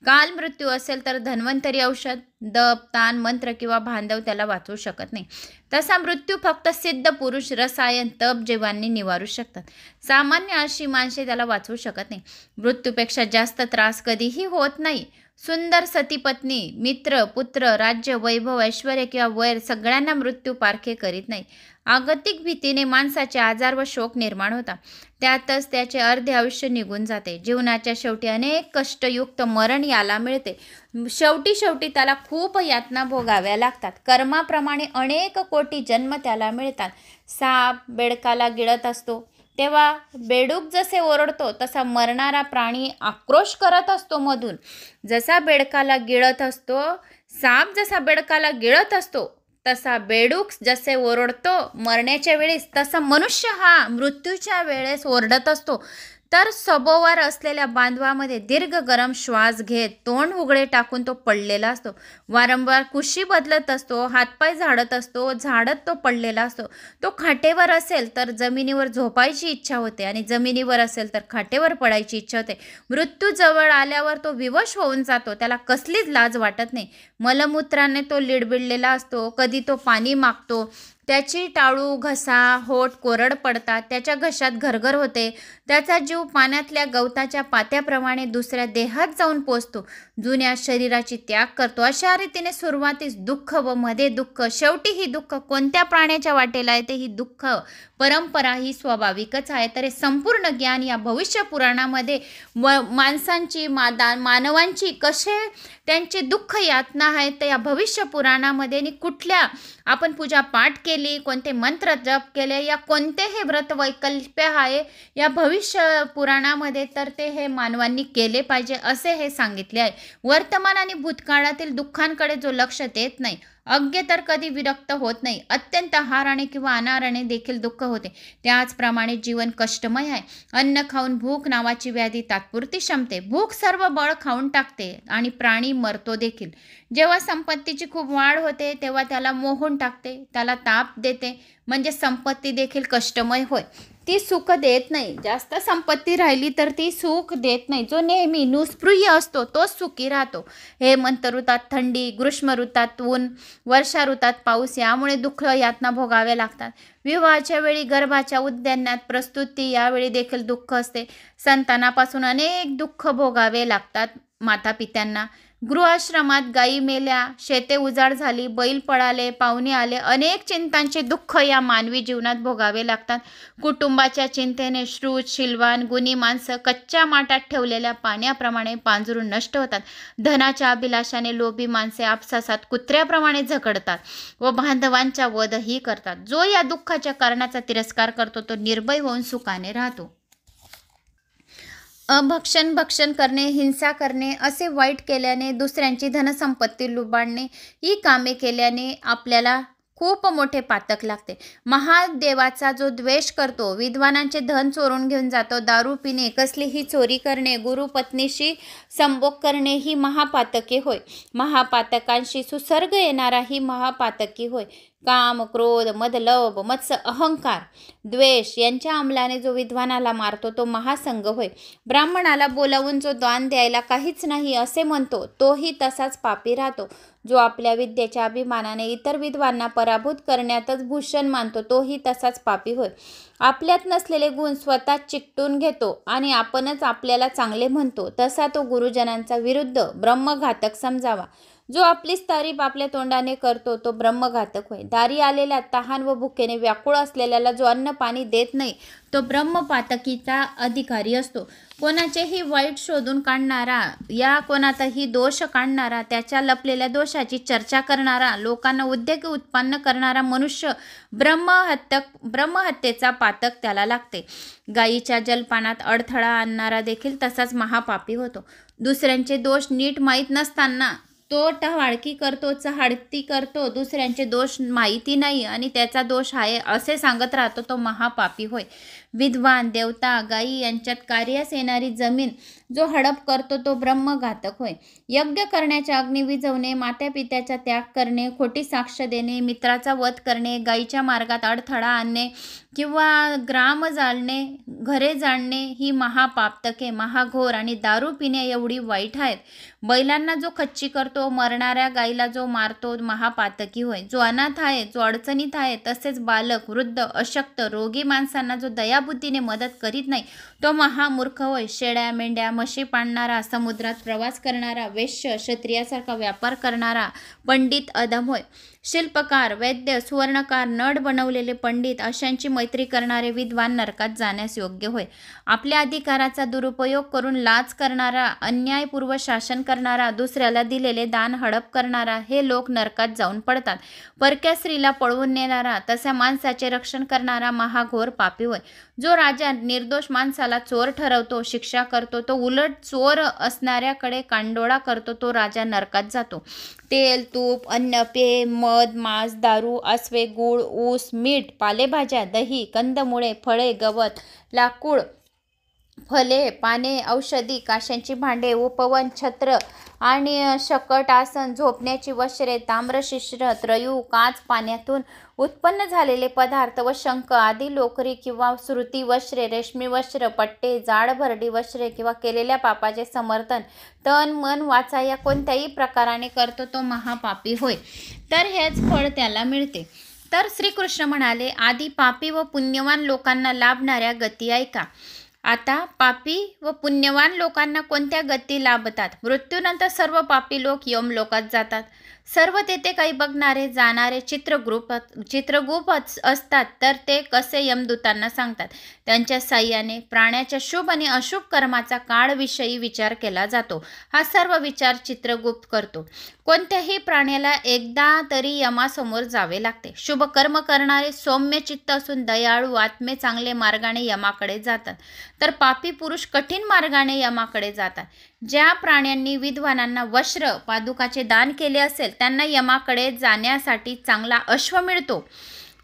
काल मृत्यू असेल तर धन्वंतरी औषध, दप तान मंत्र किंवा बांधव त्याला वाचवू शकत नाही. तसा मृत्यू फक्त सिद्ध पुरुष, रसायन, तप जीवांनी निवारू शकतात. सामान्य अशी माणसे त्याला वाचवू शकत नाही. मृत्यूपेक्षा जास्त त्रास कधीही होत नाही. सुंदर सतीपत्नी, मित्र, पुत्र, राज्य, वैभव, ऐश्वर्य किंवा वैर सगळ्यांना मृत्यू पारखे करीत नाही. आगतिक भीतीने माणसाचे आजार व शोक निर्माण होतात. त्यातच त्याचे अर्धे आयुष्य निघून जाते. जीवनाच्या शेवटी अनेक कष्टयुक्त मरण याला मिळते. शेवटी त्याला खूप यातना भोगाव्या लागतात. कर्माप्रमाणे अनेक कोटी जन्म त्याला मिळतात. साप बेडकाला गिळत असतो तेव्हा बेडूक जसे ओरडतो तसा मरणारा प्राणी आक्रोश करत असतो मधून. जसा बेडकाला गिळत असतो, साप जसा बेडकाला गिळत असतो, तसा बेडूक जसे ओरडतो मरण्याच्या वेळेस, तसा मनुष्य हा मृत्यूच्या वेळेस ओरडत असतो. तर सभोवर असलेल्या बांधवामध्ये दीर्घ गरम श्वास घेत तोंड उघडे टाकून तो पडलेला असतो. वारंवार कुशी बदलत असतो, हातपाय झाडत असतो, झाडत तो पडलेला असतो. तो खाटेवर असेल तर जमिनीवर झोपायची इच्छा होते आणि जमिनीवर असेल तर खाटेवर पडायची इच्छा होते. मृत्यू जवळ आल्यावर तो विवश होऊन जातो. त्याला कसलीच लाज वाटत नाही. मलमूत्राने तो लिडबिडलेला असतो. कधी तो पाणी मागतो. त्याची टाळू घसा होठ कोरड पडतात. त्याच्या घशात घरघर होते. त्याचा जीव पाण्यातल्या गवताच्या पात्याप्रमाणे दुसऱ्या देहात जाऊन पोचतो. जुन्या शरीराची त्याग करतो. अशा रीतीने सुरुवातीस दुःख व मध्ये दुःख, शेवटी ही दुःख कोणत्या प्राण्याच्या वाटेला येते ही दुःख परंपरा ही स्वाभाविकच आहे. तर हे संपूर्ण ज्ञान या भविष्य पुराणामध्ये माणसांची मानवांची कसे त्यांचे दुःख यातना आहेत तर या भविष्य पुराणामध्ये आणि कुठल्या आपण पूजा पाठ केली, कोणते मंत्र जप केले, या कोणते हे व्रत वैकल्प्य आहे या भविष्य पुराणामध्ये तर ते हे मानवांनी केले पाहिजे असे हे सांगितले आहे. वर्तमान आणि भूतकाळातील दुःखांकडे जो लक्ष देत नाही, अज्ञ तर कधी विरक्त होत नाही. अत्यंत आहाराने किंवा अनाहाराने देखील दुःख होते. त्याचप्रमाणे जीवन कष्टमय आहे. अन्न खाऊन भूक नावाची व्याधी तात्पुरती शमते. भूक सर्व बळ खाऊन टाकते आणि प्राणी मरतो देखील. जेव्हा संपत्तीची खूप वाढ होते तेव्हा त्याला मोहून टाकते, त्याला ताप देते, म्हणजे संपत्ती देखील कष्टमय होय. ती सुख देत नाही. जास्त संपत्ती राहिली तर ती सुख देत नाही. जो नेहमी निस्पृह्य असतो तोच सुखी राहतो. हेमंत ऋतूत थंडी, ग्रीष्म ऋतूत ऊन, वर्षा ऋतूत पाऊस यामुळे दुःख यातना भोगावे लागतात. विवाहाच्या वेळी गर्भाच्या उद्यानात प्रस्तुती यावेळी देखील दुःख असते. संतानापासून अनेक दुःख भोगावे लागतात माता पित्यांना. गृहाश्रमात गायी मेल्या, शेते उजाड झाली, बैल पळाले, पाहुणे आले, अनेक चिंतांचे दुःख या मानवी जीवनात भोगावे लागतात. कुटुंबाच्या चिंतेने श्रुत, शिलवान, गुणी माणसं कच्च्या माठात ठेवलेल्या पाण्याप्रमाणे पांजरून नष्ट होतात. धनाच्या अभिलाषाने लोभी माणसे आपसासात कुत्र्याप्रमाणे झगडतात व बांधवांचा वधही करतात. जो या दुःखाच्या कारणाचा तिरस्कार करतो तो निर्भय होऊन सुखाने राहतो. भक्षण करणे, हिंसा करणे, असे वाईट केल्याने, दुसऱ्यांची धनसंपत्ती लुबाडणे ही कामे केल्याने आपल्याला खूप मोठे पातक लागते. महादेवाचा जो द्वेष करतो, विद्वानांचे धन चोरून घेऊन जातो, दारू पिणे, कसलीही चोरी करणे, गुरुपत्नीशी संभोग करणे ही महापातके होय. महापातकांशी सुसर्ग येणारा ही महापातकी होय. काम, क्रोध, मद, लोभ, मत्स्य, अहंकार, द्वेष यांच्या अंमलाने जो विद्वानाला मारतो तो महासंग होय. ब्राह्मणाला बोलावून जो दान द्यायला काहीच नाही असे म्हणतो तोही तसाच पापी राहतो. जो आपल्या विद्येच्या अभिमानाने इतर विद्वांना पराभूत करण्यातच भूषण मानतो तोही तसाच पापी होय. आपल्यात नसलेले गुण स्वतः चिकटून घेतो आणि आपणच आपल्याला चांगले म्हणतो तसा तो गुरुजनांचा विरुद्ध ब्रह्मघातक समजावा. जो आपलीच तारीफ आपल्या तोंडाने करतो तो ब्रह्मघातक होय. दारी आलेल्या तहान व भुकेने व्याकुळ असलेल्याला जो अन्न पाणी देत नाही तो ब्रह्मपातकीचा अधिकारी असतो. कोणाचेही वाईट शोधून काढणारा, या कोणातही दोष काढणारा, त्याच्या लपलेल्या दोषाची चर्चा करणारा, लोकांना उद्योग उत्पन्न करणारा मनुष्य ब्रह्महत्येचा पातक त्याला लागते. गायीच्या जलपानात अडथळा आणणारा देखील तसाच महापापी होतो. दुसऱ्यांचे दोष नीट माहीत नसताना तो टवाळकी करतो, चहाडती करतो, दुसऱ्यांचे दोष माहिती नाही आणि त्याचा दोष आहे असे सांगत राहतो तो महापापी होय. विद्वान, देवता, गायी यांच्यात कार्यास येणारी जमीन जो हडप करतो तो ब्रह्मघातक होय. यज्ञ करण्याच्या अग्नी विझवणे, मात्यापित्याचा त्याग करणे, खोटी साक्ष देणे, मित्राचा वध करणे, गायीच्या मार्गात अडथळा आणणे किंवा ग्राम जाळणे, घरे जाळणे ही महापातके महाघोर आणि दारू पिणे एवढी वाईट आहेत. बैलांना जो खच्ची करतो, मरणाऱ्या गायीला जो मारतो महापातकी होय. जो अनाथ आहे, जो अडचणीत आहे, तसेच बालक, वृद्ध, अशक्त, रोगी माणसांना जो दयाबुद्धीने मदत करीत नाही तो महामूर्ख होय. शेळ्या, मेंढ्या, म्हशी पाळणारा, समुद्रात प्रवास करणारा, वेश्य, क्षत्रियासारखा व्यापार करणारा पंडित अधम होय. शिल्पकार, वैद्य, सुवर्णकार, नट बनवलेले पंडित अशांची मैत्री करणारे विद्वान नरकात जाण्यास योग्य होय. आपल्या अधिकाराचा दुरुपयोग करून लाच करणारा, अन्यायपूर्व शासन करणारा, दुसऱ्याला दिलेले दान हडप करणारा हे लोक नरकात जाऊन पडतात. परक्या स्त्रीला पळवून नेणारा, तसा माणसाचे रक्षण करणारा महाघोर पापी होय. जो राजा निर्दोष माणसाला चोर ठरवतो, शिक्षा करतो, तो उलट चोर असणाऱ्याकडे कांडोळा करतो तो राजा नरकात जातो. तेल, तूप, अन्न, पेय, मध, मांस, दारू, आसवे, गूळ, ऊस, मीठ, पालेभाज्या, दही, कंदमुळे, फळे, गवत, लाकूड, फले, पाने, औषधी, काशांची भांडे, उपवन, छत्र आणि शकट, आसन, झोपण्याची वस्त्रे, ताम्रशिश्र, त्रयू, काच, पाण्यातून उत्पन्न झालेले पदार्थ व शंख आदी लोकरी किंवा श्रुती वस्त्रे, रेशमी वस्त्र, पट्टे, जाड भरडी वस्त्रे किंवा केलेल्या पापाचे समर्थन तन मन वाचा या कोणत्याही प्रकाराने करतो तो महापापी होय. तर हेच फळ त्याला मिळते. तर श्रीकृष्ण म्हणाले, आधी पापी व पुण्यवान लोकांना लाभणाऱ्या गती ऐका. आता पापी व पुण्यवान लोकांना कोणत्या गती लाभतात? मृत्यूनंतर सर्व पापी लोक यमलोकात जातात. सर्व तेथे काही बघणारे जाणारे चित्रगुप्त असतात. तर ते कसे यमदूतांना सांगतात. त्यांच्या साह्याने प्राण्याच्या शुभ आणि अशुभ कर्माचा काळविषयी विचार केला जातो. हा सर्व विचार चित्रगुप्त करतो. कोणत्याही प्राण्याला एकदा तरी यमासमोर जावे लागते. शुभ कर्म करणारे सौम्य चित्त असून दयाळू आत्मे चांगले मार्गाने यमाकडे जातात. तर पापी पुरुष कठीण मार्गाने यमाकडे जातात. ज्या प्राण्यांनी विद्वानांना वस्त्र पादुकाचे दान केले असेल त्यांना यमाकडे जाण्यासाठी चांगला अश्व मिळतो.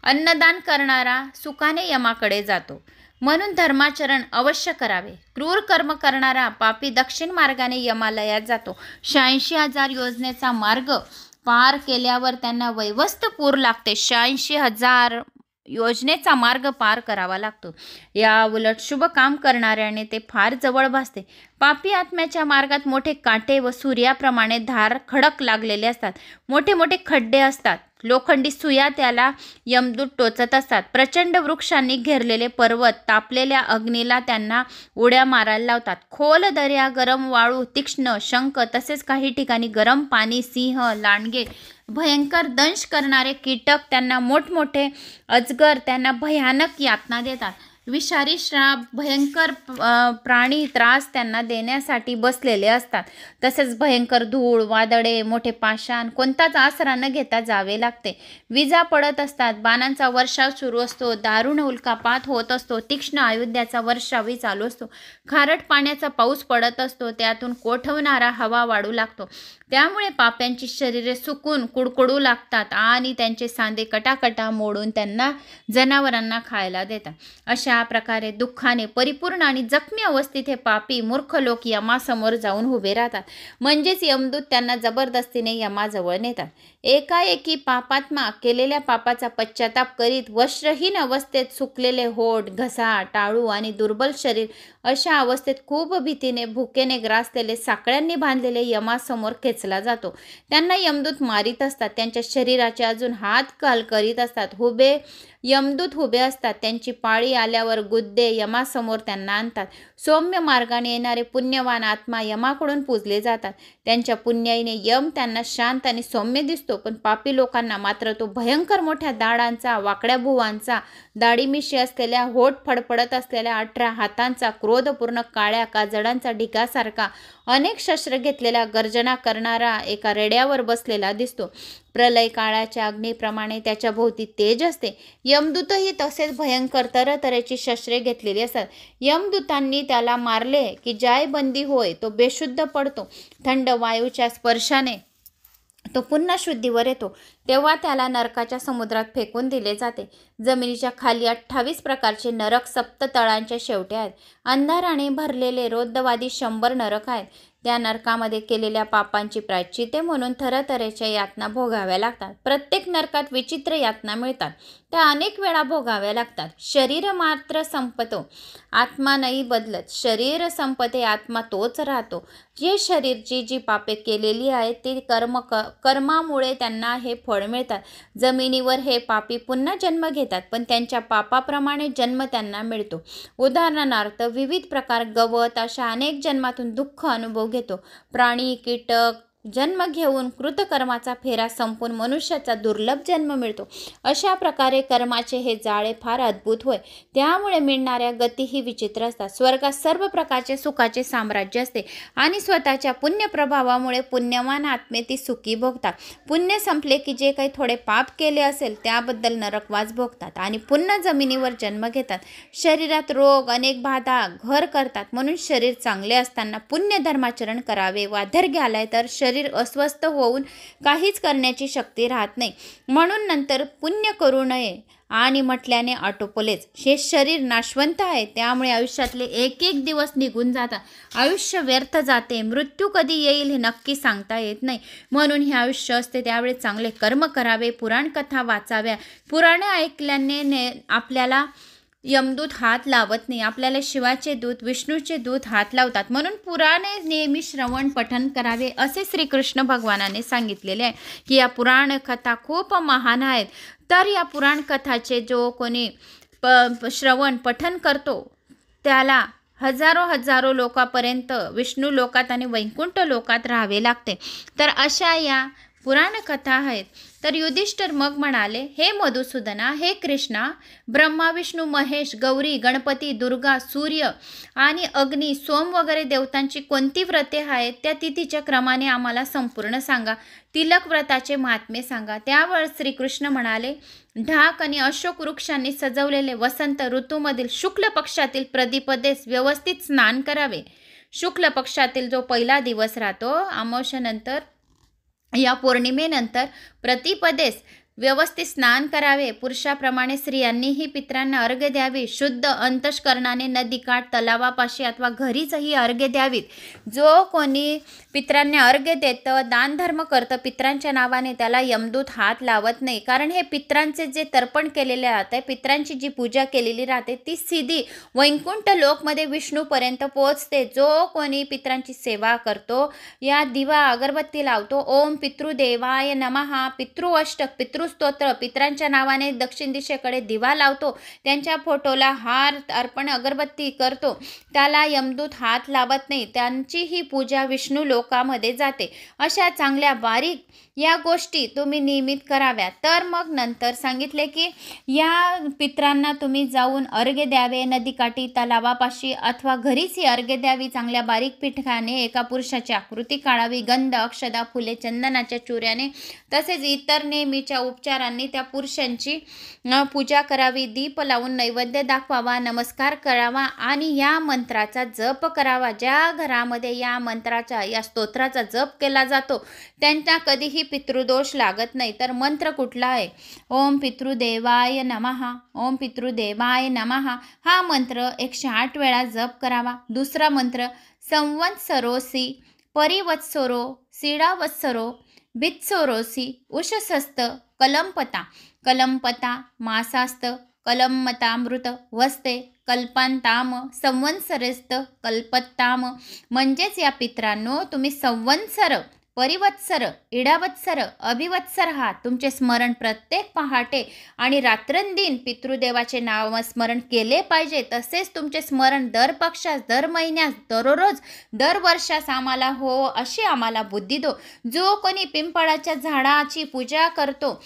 अन्नदान करणारा सुखाने यमाकडे जातो. म्हणून धर्माचरण अवश्य करावे. क्रूर कर्म करणारा पापी दक्षिण मार्गाने यमालयात जातो. 86,000 योजनेचा मार्ग पार केल्यावर त्यांना वैवस्त पूर लागते. 86,000 योजनेचा मार्ग पार करावा लागतो. या उलट शुभ काम करणाऱ्याने ते फार जवळ भासते. पापी आत्म्याच्या मार्गात मोठे काटे व सूर्याप्रमाणे धार खडक लागलेले असतात. मोठे मोठे खड्डे असतात. लोखंडी सुया त्याला यमदूत टोचत असतात. प्रचंड वृक्षांनी घेरलेले पर्वत तापलेल्या अग्नीला त्यांना उड्या मारायला लावतात. खोल दर्या, गरम वाळू, तीक्ष्ण शंख, तसेच काही ठिकाणी गरम पाणी, सिंह, लांडगे, भयंकर दंश करणारे कीटक, त्यांना मोठमोठे अजगर त्यांना भयानक यातना देतात. विषारी श्राप, भयंकर प्राणी त्रास त्यांना देण्यासाठी बसलेले असतात. तसेच भयंकर धूळ, वादळे, मोठे पाषाण, कोणताच आसरा न घेता जावे लागते. विजा पडत असतात. बाणांचा वर्षाव सुरू असतो. दारुण उल्कापात होत असतो. तीक्ष्ण आयुध्याचा वर्षावही चालू असतो. खारट पाण्याचा पाऊस पडत असतो. त्यातून कोठवणारा हवा वाढू लागतो. त्यामुळे पाप्यांची शरीरे सुकून कुडकुडू लागतात आणि त्यांचे सांधे कटाकटा मोडून त्यांना जनावरांना खायला देतात. अशा प्रकारे दुःखाने परिपूर्ण आणि जखमी अवस्थेत हे पापी मूर्ख लोक यमासमोर जाऊन उभे राहतात. म्हणजेच यमदूत त्यांना जबरदस्तीने यमाजवळ नेतात. एकाएकी पापात्मा केलेल्या पापाचा पश्चाताप करीत वस्त्रहीन अवस्थेत सुकलेले होठ, घसा, टाळू आणि दुर्बल शरीर अशा अवस्थेत खूप भीतीने भुकेने ग्रासलेले साकळ्यांनी बांधलेले यमासमोर खेचला जातो. त्यांना यमदूत मारित असतात. त्यांच्या शरीराचे अजून हात काल करीत असतात. यमदूत उभे असतात. त्यांची पाळी आल्यावर गुद्दे यमासमोर त्यांना आणतात. सौम्य मार्गाने येणारे पुण्यवान आत्मा यमाकडून पूजले जातात. त्यांच्या पुण्याईने यम त्यांना शांत आणि सौम्य दिसतो. पण पापी लोकांना मात्र तो भयंकर मोठ्या दाढांचा, वाकड्या भुवांचा, दाढीमिशी असलेल्या, होठ फडफडत असलेल्या, 18 हातांचा, क्रोधपूर्ण काळ्या काजळांचा ढिगासारखा, अनेक शस्त्र घेतलेला, गर्जना करणारा एका रेड्यावर बसलेला दिसतो. प्रलय काळाच्या अग्नीप्रमाणे त्याच्या भोवती तेज असते. यमदूतही तसेच भयंकर तऱ्हेची शस्त्रे घेतलेली असतात. यमदूतांनी त्याला मारले की जायबंदी होय, तो बेशुद्ध पडतो. थंड वायूच्या स्पर्शाने तो पुन्हा शुद्धीवर येतो. तेव्हा त्याला नरकाच्या समुद्रात फेकून दिले जाते. जमिनीच्या खाली 28 प्रकारचे नरक सप्ततळांच्या शेवटी आहेत. अंधाराने भरलेले रौद्रवादी 100 नरक आहेत. त्या नरकामध्ये केलेल्या पापांची प्रायश्चित्ते म्हणून थरथरेच्या यातना भोगाव्या लागतात. प्रत्येक नरकात विचित्र यातना मिळतात. त्या अनेक वेळा भोगाव्या लागतात. शरीर मात्र संपतो, आत्मा नाही बदलत. शरीर संपते, आत्मा तोच राहतो. जे शरीर जी पापे केलेली आहेत ती कर्मामुळे त्यांना हे फळ मिळतात. जमिनीवर हे पापी पुन्हा जन्म घेतात, पण त्यांच्या पापाप्रमाणे जन्म त्यांना मिळतो. उदाहरणार्थ विविध प्रकार गवत अशा अनेक जन्मातून दुःख अनुभव घेतो. प्राणी, कीटक जन्म घेऊन कृतकर्माचा फेरा संपून मनुष्याचा दुर्लभ जन्म मिळतो. अशा प्रकारे कर्माचे हे जाळे फार अद्भुत होय. त्यामुळे मिळणाऱ्या गतीही विचित्र असतात. स्वर्गात सर्व प्रकारचे सुखाचे साम्राज्य असते आणि स्वतःच्या पुण्यप्रभावामुळे पुण्यवान आत्मे ती सुखी भोगतात. पुण्य संपले की जे काही थोडे पाप केले असेल त्याबद्दल नरकवास भोगतात आणि पुन्हा जमिनीवर जन्म घेतात. शरीरात रोग, अनेक बाधा घर करतात. म्हणून शरीर चांगले असताना पुण्य धर्माचरण करावे. वार्धक्य आलाय तर शरीर अस्वस्थ होऊन काहीच करण्याची शक्ती राहत नाही. म्हणून नंतर पुण्य करू नये आणि म्हटल्याने आटोपलेच. हे शरीर नाशवंत आहे, त्यामुळे आयुष्यातले एक एक दिवस निघून जातात. आयुष्य व्यर्थ जाते. मृत्यू कधी येईल हे नक्की सांगता येत नाही. म्हणून हे आयुष्य असते त्यावेळी चांगले कर्म करावे, पुराण कथा वाचाव्या. पुराणे ऐकल्याने आपल्याला यमदूत हात लावत नाही. आपल्याला शिवाचे दूत, विष्णूचे दूत हात लावतात. म्हणून पुराणे नेहमी श्रवण पठन करावे असे श्रीकृष्ण भगवानाने सांगितलेले आहे की या पुराण कथा खूप महान आहेत. तर या पुराण कथाचे जो कोणी श्रवण पठन करतो त्याला हजारो लोकांपर्यंत विष्णू लोकात आणि वैकुंठ लोकात राहावे लागते. तर अशा या पुराण कथा आहेत. तर युधिष्ठिर मग म्हणाले, हे मधुसूदना, हे कृष्णा, ब्रह्मा, विष्णू, महेश, गौरी, गणपती, दुर्गा, सूर्य आणि अग्नी, सोम वगैरे देवतांची कोणती व्रते आहेत त्या तिथीच्या क्रमाने आम्हाला संपूर्ण सांगा. तिलक व्रताचे महात्म्य सांगा. त्यावर श्रीकृष्ण म्हणाले, ढाक आणि अशोक वृक्षांनी सजवलेले वसंत ऋतूमधील शुक्ल पक्षातील प्रतिपदेस व्यवस्थित स्नान करावे. शुक्ल पक्षातील जो पहिला दिवस राहतो अमावस्येनंतर या पौर्णिमेनंतर प्रतिपदेस व्यवस्थित स्नान करावे. पुरुषाप्रमाणे स्त्रियांनीही पितरांना अर्घ्य द्यावे. शुद्ध अंतःकरणाने नदीकाठ, तलावापाशी अथवा घरीचही अर्घ्य द्यावीत. जो कोणी पितरांना अर्घ्य देतं, दानधर्म करतं पितरांच्या नावाने, त्याला यमदूत हात लावत नाही. कारण हे पितरांचे जे तर्पण केलेले राहते, पितरांची जी पूजा केलेली राहते ती सीधी वैकुंठ लोकमध्ये विष्णूपर्यंत पोहोचते. जो कोणी पितरांची सेवा करतो, या दिवा अगरबत्ती लावतो, ओम पितृदेवाय नमः, पितृअष्टक, पितृस्तोत्र, पितरांच्या नावाने दक्षिण दिशेकडे दिवा लावतो, त्यांच्या फोटोला हार अर्पण अगरबत्ती करतो, त्याला यमदूत हात लावत नाही. त्यांची ही पूजा विष्णू लोकामध्ये जाते. अशा चांगल्या बारीक या गोष्टी तुम्ही नियमित कराव्या. तर मग नंतर सांगितले की या पितरांना तुम्ही जाऊन अर्घ्य द्यावे. नदीकाठी, तलावापाशी अथवा घरीच ही अर्घ्य द्यावी. चांगल्या बारीक पिठाने एका पुरुषाची आकृती काढावी. गंध, अक्षदा, फुले, चंदनाच्या चुऱ्याने तसेच इतर नेहमीच्या उपचारांनी त्या पुरुषांची पूजा करावी. दीप लावून नैवेद्य दाखवावा, नमस्कार करावा आणि या मंत्राचा जप करावा. ज्या घरामध्ये या मंत्राचा, या स्तोत्राचा जप केला जातो त्यांना कधीही पितृदोष लागत नाही. तर मंत्र कुठला आहे? ओम पितृदेवाय नमः, ओम पितृदेवाय नमः. हा मंत्र 108 वेळा जप करावा. दुसरा मंत्र संवत्सरोसी परिवत्सरो सीडावत्सरो बित्सोरोसी उषसस्त कलंपता, कलंपता मासास्त कलमतामृत वस्ते कल्पांताम संवत्सरेस्त कल्पत्ताम. म्हणजेच या पितरांनो, तुम्ही संवत्सर, परिवत्सर, इडावत्सर, अभिवत्सर हा तुमचे स्मरण प्रत्येक पहाटे आणि रात्रंदिन पितृदेवाचे नामस्मरण केले पाहिजे. तसेच तुमचे स्मरण दर पक्षास, दर महिन्यास, दररोज, दर वर्षास आम्हाला हो अशी आम्हाला बुद्धी दो. जो कोणी पिंपळाच्या झाडाची पूजा करतो,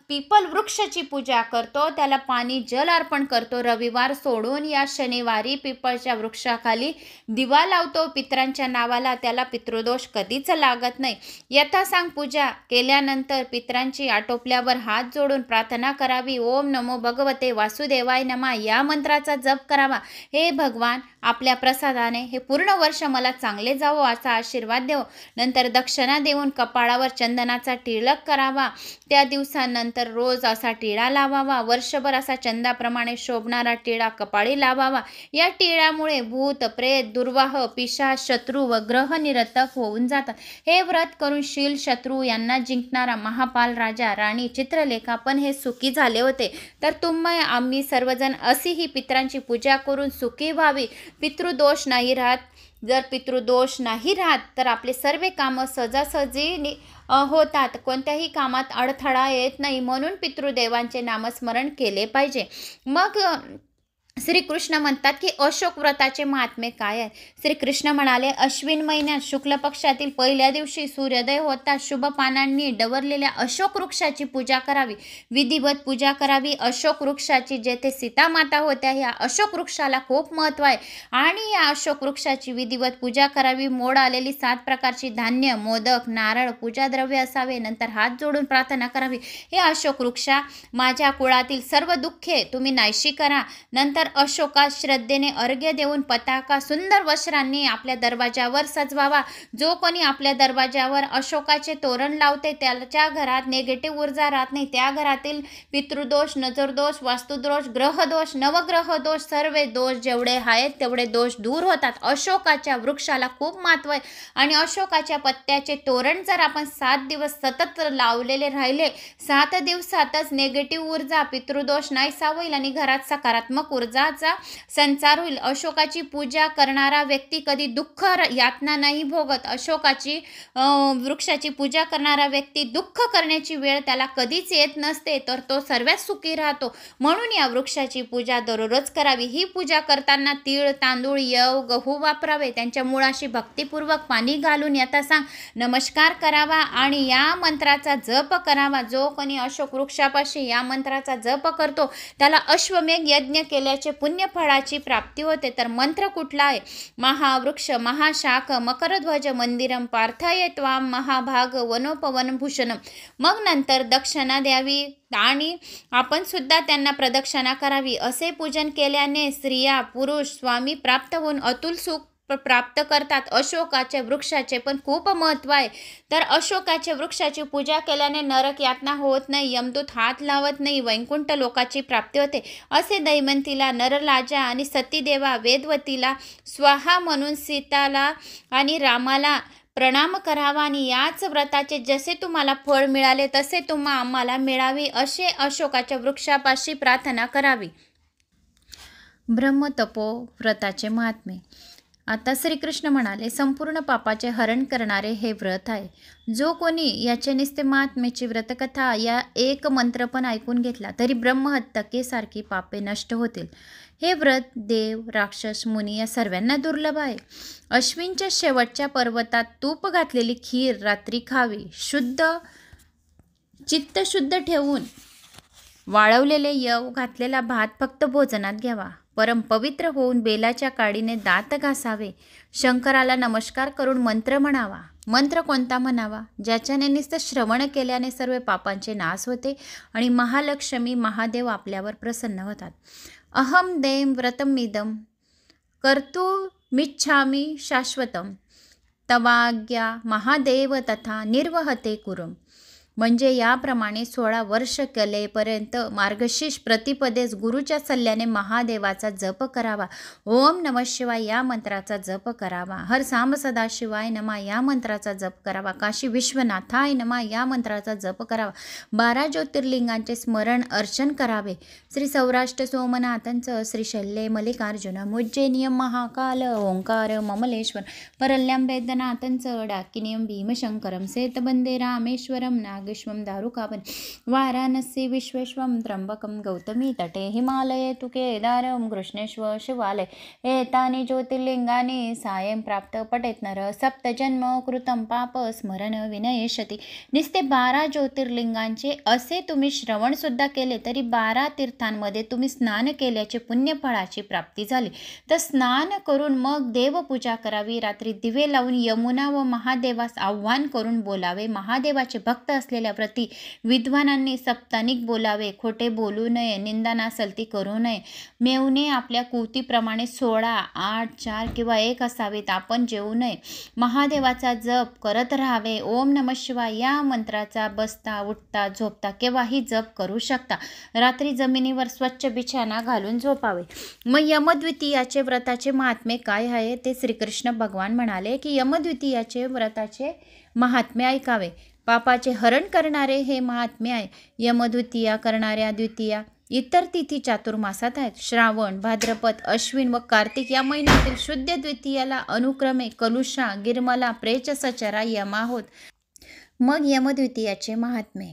पिपल वृक्षाची पूजा करतो, त्याला पाणी जल अर्पण करतो. रविवार सोडून या शनिवारी पिपळच्या वृक्षाखाली दिवा लावतो पितरांच्या नावाला, त्याला पितृदोष कधीच लागत नाही. यथासांग पूजा केल्यानंतर पितरांची आटोपल्यावर हात जोडून प्रार्थना करावी. ओम नमो भगवते वासुदेवाय नमः या मंत्राचा जप करावा. हे भगवान, आपल्या प्रसादाने हे पूर्ण वर्ष मला चांगले जावो असा आशीर्वाद देव. नंतर दक्षिणा देऊन कपाळावर चंदनाचा टिळक करावा. त्या दिवसानंतर रोज असा टिळा लावावा. वर्षभर असा चंदाप्रमाणे शोभणारा टिळा कपाळी लावावा. या टिळ्यामुळे भूत, प्रेत, दुर्वाह, पिशाच, शत्रू व ग्रह निरर्थक होऊन जातात. हे व्रत करून शील, शत्रू यांना जिंकणारा महापाल राजा, राणी चित्रलेखा पण हे सुखी झाले होते. तर आम्ही सर्वजण अशी ही पितरांची पूजा करून सुखी व्हावी. पितृदोष नाही राहत. जर पितृदोष नाही राहत तर आपले सर्व कामं सहजासहजी होतात. कोणत्याही कामात अडथळा येत नाही. म्हणून पितृदेवांचे नामस्मरण केले पाहिजे. मग श्रीकृष्ण म्हणतात की अशोक व्रताचे महात्म्य काय आहे? श्रीकृष्ण म्हणाले, अश्विन महिन्यात शुक्ल पक्षातील पहिल्या दिवशी सूर्योदय होता शुभ पानांनी डवरलेल्या अशोक वृक्षाची पूजा करावी. विधिवत पूजा करावी. अशोक वृक्षाची, जेथे सीता माता होत्या, ह्या अशोक वृक्षाला खूप महत्त्व आहे आणि या अशोक वृक्षाची विधिवत पूजा करावी. मोड आलेली 7 प्रकारची धान्य, मोदक, नारळ, पूजाद्रव्य असावे. नंतर हात जोडून प्रार्थना करावी. हे अशोक वृक्षा, माझ्या कुळातील सर्व दुःखे तुम्ही नाहीशी करा. नंतर अशोका श्रद्धेने अर्घ्य देऊन पताका सुंदर वस्त्रांनी आपल्या दरवाजावर सजवावा. जो कोणी आपल्या दरवाजावर अशोकाचे तोरण लावते त्याच्या घरात निगेटिव्ह ऊर्जा राहत नाही. त्या घरातील पितृदोष, नजरदोष, वास्तुदोष, ग्रहदोष, नवग्रह दोष, सर्व दोष जेवढे आहेत तेवढे दोष दूर होतात. अशोकाच्या वृक्षाला खूप महत्त्व आहे आणि अशोकाच्या पत्त्याचे तोरण जर आपण 7 दिवस सतत लावलेले राहिले, 7 दिवसातच निगेटिव्ह ऊर्जा, पितृदोष नाहीसा होईल आणि घरात सकारात्मक ऊर्जाचा संचार होईल. अशोकाची पूजा करणारा व्यक्ती कधी दुःख यातना नाही भोगत. अशोकाची वृक्षाची पूजा करणारा व्यक्ती दुःख करण्याची वेळ त्याला कधीच येत नसते, तर तो सर्वात सुखी राहतो. म्हणून या वृक्षाची पूजा दररोज करावी. ही पूजा करताना तीळ, तांदूळ, यव, गहू वापरावे. त्यांच्या मुळाशी भक्तिपूर्वक पाणी घालून यथासांग नमस्कार करावा आणि या मंत्राचा जप करावा. जो कोणी अशोक वृक्षापाशी या मंत्राचा जप करतो त्याला अश्वमेघ यज्ञ केल्याचे पुण्यफळाची प्राप्ती होते. तर मंत्र कुठला आहे? महावृक्ष महाशाख मकरध्वज मंदिरम पार्थये त्वाम महाभाग वनोपवनभूषणम. मग नंतर दक्षिणा द्यावी आणि आपण सुद्धा त्यांना प्रदक्षिणा करावी. असे पूजन केल्याने स्त्रिया, पुरुष, स्वामी प्राप्त होऊन अतुल सुख प्राप्त करतात. अशोकाच्या वृक्षाचे पण खूप महत्त्व आहे. तर अशोकाच्या वृक्षाची पूजा केल्याने नरक यातना होत नाही, यमदूत हात लावत नाही, वैकुंठ लोकाची प्राप्ती होते असे दैमंतीला, नरलाजा आणि सतीदेवा वेदवतीला स्वाहा म्हणून सीताला आणि रामाला प्रणाम करावा आणि याच व्रताचे जसे तुम्हाला फळ मिळाले तसे आम्हाला मिळावी असे अशोकाच्या वृक्षापाशी प्रार्थना करावी. ब्रह्मतपो व्रताचे महात्मे. आता श्रीकृष्ण म्हणाले, संपूर्ण पापाचे हरण करणारे हे व्रत आहे. जो कोणी याचे निस्ते महात्मेची व्रतकथा या एक मंत्र पण ऐकून घेतला तरी ब्रह्महत्तकेसारखी पापे नष्ट होतील. हे व्रत देव, राक्षस, मुनी या सर्वांना दुर्लभ आहे. अश्विनच्या शेवटच्या पर्वतात तूप घातलेली खीर रात्री खावी. चित्त शुद्ध ठेवून वाळवलेले यव घातलेला भात फक्त भोजनात घ्यावा. परम पवित्र होऊन बेलाच्या काडीने दात घासावे. शंकराला नमस्कार करून मंत्र म्हणावा. मंत्र कोणता म्हणावा? ज्याच्याने नुसतं श्रवण केल्याने सर्व पापांचे नाश होते आणि महालक्ष्मी महादेव आपल्यावर प्रसन्न होतात. अहम देव व्रतमिदं कर्तुमिच्छामि शाश्वतम तवाज्ञा महादेव तथा निर्वहते कुरुम. म्हणजे याप्रमाणे 16 वर्ष केलेपर्यंत मार्गशीर्ष प्रतिपदेस गुरुच्या सल्ल्याने महादेवाचा जप करावा. ओम नमः शिवाय या मंत्राचा जप करावा. हर सांब सदाशिवाय नमा या मंत्राचा जप करावा. काशी विश्वनाथाय नमा या मंत्राचा जप करावा. 12 ज्योतिर्लिंगांचे स्मरण अर्चन करावे. श्री सौराष्ट्र सोमनाथांचं, श्री शल्ये मल्लिकार्जुन, उज्जैनियम महाकाल ओंकार ममलेश्वर, परल्यां वैद्यनाथांचं, डाकिनियम भीमशंकरम, सेतबंदे रामेश्वरम, नागेश्वरम दारुकावन, वाराणसी विश्वेश्वरम, त्र्यंबकम गौतमी तटे, हिमालये तु केदारम, कृष्णेश्वर शिवालय, एतानि ज्योतिर्लिंगानि सायं प्राप्त पठेत नर, सप्तजन्म कृतं पाप स्मरण विनयेशती. नुसते 12 ज्योतिर्लिंगांचे असे तुम्ही श्रवण सुद्धा केले तरी 12 तीर्थांमध्ये तुम्ही स्नान केल्याचे पुण्यफळाची प्राप्ती झाली. तर स्नान करून मग देवपूजा करावी. रात्री दिवे लावून यमुना व महादेवास आव्हान करून बोलावे. महादेवाचे भक्त असलेल्या व्रती विद्वानांनी सप्तानिक बोलावे. खोटे बोलू नये, निंदा सलती करू नये. मेवणे आपल्या कुवतीप्रमाणे 16, 8, 4 किंवा 1 असावेत. आपण जेवू नये. महादेवाचा जप करत राहावे. ओम नमः शिवाय या मंत्राचा बसता उठता झोपता केव्हाही जप करू शकता. रात्री जमिनीवर स्वच्छ बिछाना घालून झोपावे. मग यमद्वितीयाचे व्रताचे महात्म्य काय आहे ते श्रीकृष्ण भगवान म्हणाले की यमद्वितीयाचे व्रताचे महात्म्य ऐकावे. पापाचे हरण करणारे हे महात्म्य आहे. यमद्वितीया करणाऱ्या द्वितीया इतर तिथी चातुर्मासात आहेत. श्रावण, भाद्रपद, अश्विन व कार्तिक या महिन्यातील शुद्ध द्वितीयाला अनुक्रमे कलुषा, गिरमला, प्रेच, सचरा यमा होत. मग यमद्वितीयाचे महात्म्य.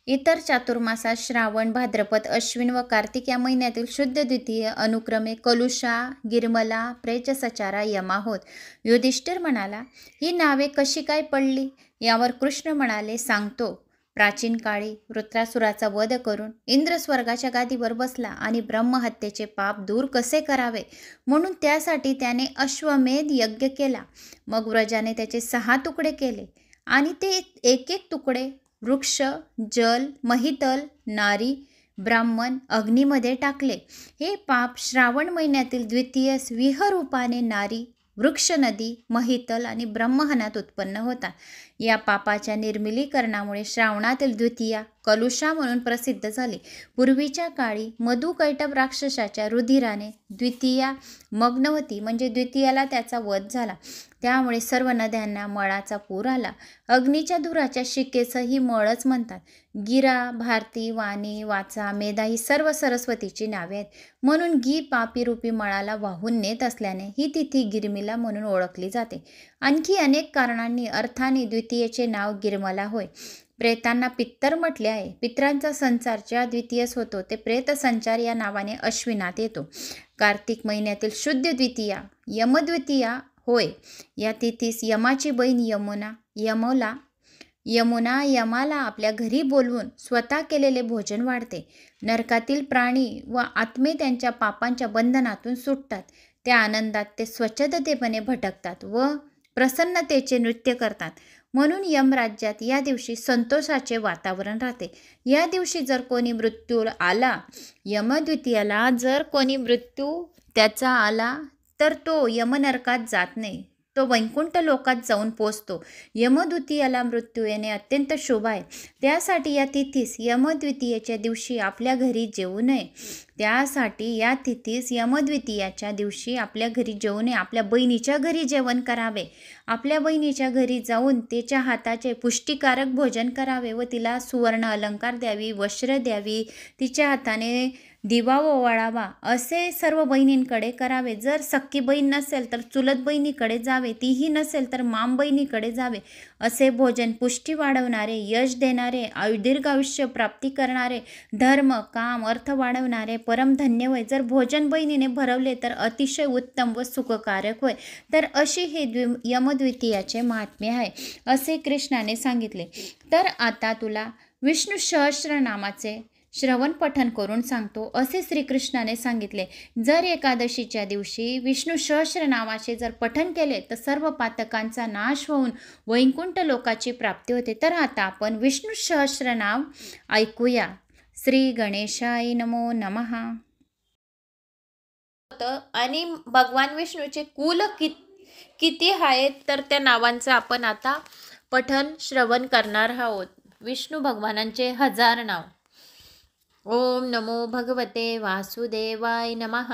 इतर चातुर्मासात श्रावण, भाद्रपद, अश्विन व कार्तिक या महिन्यातील शुद्ध द्वितीय अनुक्रमे कलुषा, गिरमला, प्रेच, सचारा यमा होत. युधिष्ठिर म्हणाला, ही नावे कशी काय पडली? यावर कृष्ण म्हणाले, सांगतो. प्राचीन काळी वृत्रासुराचा वध करून इंद्र स्वर्गाच्या गादीवर बसला आणि ब्रह्महत्येचे पाप दूर कसे करावे म्हणून त्यासाठी त्याने अश्वमेध यज्ञ केला. मग व्रजाने त्याचे 6 तुकडे केले आणि ते एक तुकडे वृक्ष, जल, महितल, नारी, ब्राह्मण, अग्नीमध्ये टाकले. हे पाप श्रावण महिन्यातील द्वितीय विहरूपाने नारी, वृक्ष, नदी, महितल आणि ब्रह्महनात उत्पन्न होतात. या पापाच्या निर्मिलीकरणामुळे श्रावणातील द्वितीया कलुषा म्हणून प्रसिद्ध झाली. पूर्वीच्या काळी मधुकैटभ राक्षसाच्या रुधिराने द्वितीया मग्न होती, म्हणजे द्वितीयाला त्याचा वध झाला. त्यामुळे सर्व नद्यांना मळाचा पूर आला. अग्नीच्या धुराच्या शिकेसही मळच म्हणतात. गिरा, भारती, वाणी, वाचा, मेधा ही सर्व सरस्वतीची नावे आहेत. म्हणून गी पापी रूपी मळाला वाहून नेत असल्याने ही तिथी गिरमिला म्हणून ओळखली जाते. आणखी अनेक कारणांनी अर्थाने द्वितीयेचे नाव गिरमला होय. प्रेतांना पित्तर म्हटले आहे. पितरांचा संचार ज्या द्वितीयस होतो ते प्रेत संचार या नावाने अश्विनात येतो. कार्तिक महिन्यातील शुद्ध द्वितीया यमद्वितीया होय. या तिथीस यमाची बहीण यमुना यमाला आपल्या घरी बोलवून स्वतः केलेले भोजन वाढते. नरकातील प्राणी व आत्मे त्यांच्या पापांच्या बंधनातून सुटतात. त्या आनंदात ते स्वच्छतेपणे भटकतात व प्रसन्नतेचे नृत्य करतात. म्हणून यमराज्यात या दिवशी संतोषाचे वातावरण राहते. या दिवशी जर कोणी मृत्यू आला, यमद्वितीयाला जर कोणी मृत्यू त्याचा आला तर तो यमनरकात जात नाही, तो वैकुंठ लोकात जाऊन पोचतो. यमद्वितीयाला मृत्यू येणे अत्यंत शुभ आहे. त्यासाठी या तिथीस यमद्वितीयेच्या दिवशी आपल्या घरी जेवू नये. त्यासाठी या तिथीस यमद्वितीयाच्या दिवशी आपल्या घरी जेवू नये. आपल्या बहिणीच्या घरी जेवण करावे. आपल्या बहिणीच्या घरी जाऊन तिच्या हाताचे पुष्टिकारक भोजन करावे व तिला सुवर्ण अलंकार द्यावी, वस्त्र द्यावी, तिच्या हाताने दिवा ओवाळावा, असे सर्व बहिणींकडे करावे. जर सख्खी बहीण नसेल तर चुलत बहिणीकडे जावे, तीही नसेल तर माम बहिणीकडे जावे. असे भोजन पुष्टी वाढवणारे, यश देणारे, दीर्घ आयुष्य प्राप्ती करणारे, धर्म, काम, अर्थ वाढवणारे परमधन्य होय. जर भोजन बहिणीने भरवले तर अतिशय उत्तम व सुखकारक होय. तर अशी हे यमद्वितीयाचे महात्म्य आहे असे कृष्णाने सांगितले. तर आता तुला विष्णू सहस्रनामाचे श्रवण पठन करून सांगतो असे श्रीकृष्णाने सांगितले. जर एकादशीच्या दिवशी विष्णू सहस्रनामाचे जर पठन केले तर सर्व पातकांचा नाश होऊन वैकुंठ लोकाची प्राप्ती होते. तर आता आपण विष्णू सहस्रनाम ऐकूया. श्री गणेशाय नमो नमः. आणि भगवान विष्णूचे कुल किती आहेत तर त्या नावांचं आपण आता पठन श्रवण करणार आहोत. विष्णू भगवानांचे 1000 नाव. ओम नमो भगवते वासुदेवाय नमः.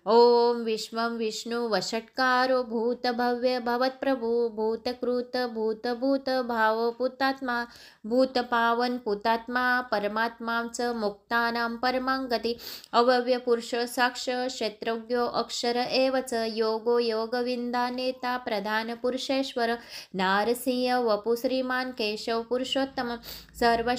ओम विश्वं विष्णु वषट्कारो भूतभव्य भवत्प्रभु भूतकृत भूतभूत भावपुतात्मा भूतपावन पुतात्मा परमात्माच मुक्तानां परमांगती अव्यय पुरुष साक्ष क्षेत्रज्ञो अक्षर एवच योगो योगविंदा नेता प्रधान पुरुषेश्वर नारसिंह वपु श्रीमान केशव पुरुषोत्तम सर्व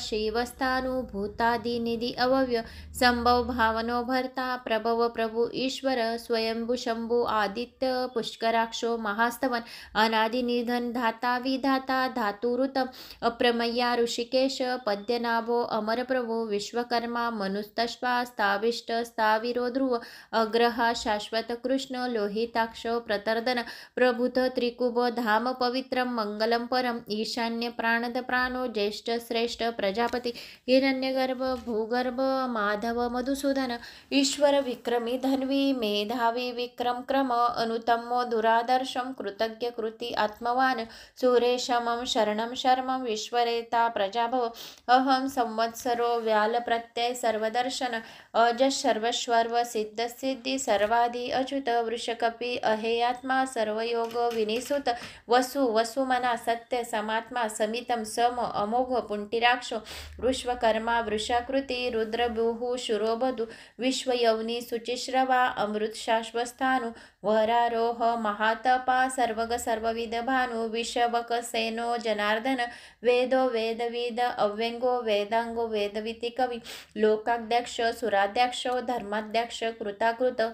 शिवस्थानुभूतादि निधि अव्यय संभव भावनो भर्ता प्रभव प्रभु ईश्वर स्वयंभू शंभू आदित्य पुष्कराक्षो महास्तवन अनादि निधन धाता विधाता धातुरुतम अप्रमय्या ऋषिकेश पद्यनाभो अमर प्रभु विश्वकर्मा मनुस्तश्वा स्थाविष्ट स्थाविरो ध्रुव अग्रहा शाश्वत कृष्ण लोहिताक्ष प्रतर्दन प्रभुत त्रिकुब धाम पवित्रम मंगलम परम ईशान्य प्राणद प्राणो ज्येष्ठ श्रेष्ठ प्रजापती हिरण्यगर्भ भूगर्भ माधव मधुसूदन ईश्वर विक्रमी धन्वी मेधावी विक्रम क्रम अनुतमो दुरादर्शम कृतज्ञ कृती आत्मवान सुरेशमं शरणं शर्मं विश्वरेता प्रजाभव अहम संवत्सरो व्याल प्रत्यय सर्वदर्शन अज सर्वस्वर्व सिद्ध सिद्धी सर्वादि अच्युत वृषकपी अहेयात्मा सर्वयोग विनिसुत वसु वसुमना सत्य समात्मा समितम सम अमोघ पुंटिराक्ष वृश्वकर्मा वृषाकृती रुद्रभूः शुरोबधु विश्वयौनी शुचिश्रवा अमृत शाश्वस्थानु वरारोह महातपा सर्वग सर्वविद भानु विषवक सेनो जनार्दन वेदो वेदविद अव्यंगो वेदांगो वेदविति कवी लोकाध्यक्ष सुराध्यक्षो धर्माध्यक्ष कृताकृत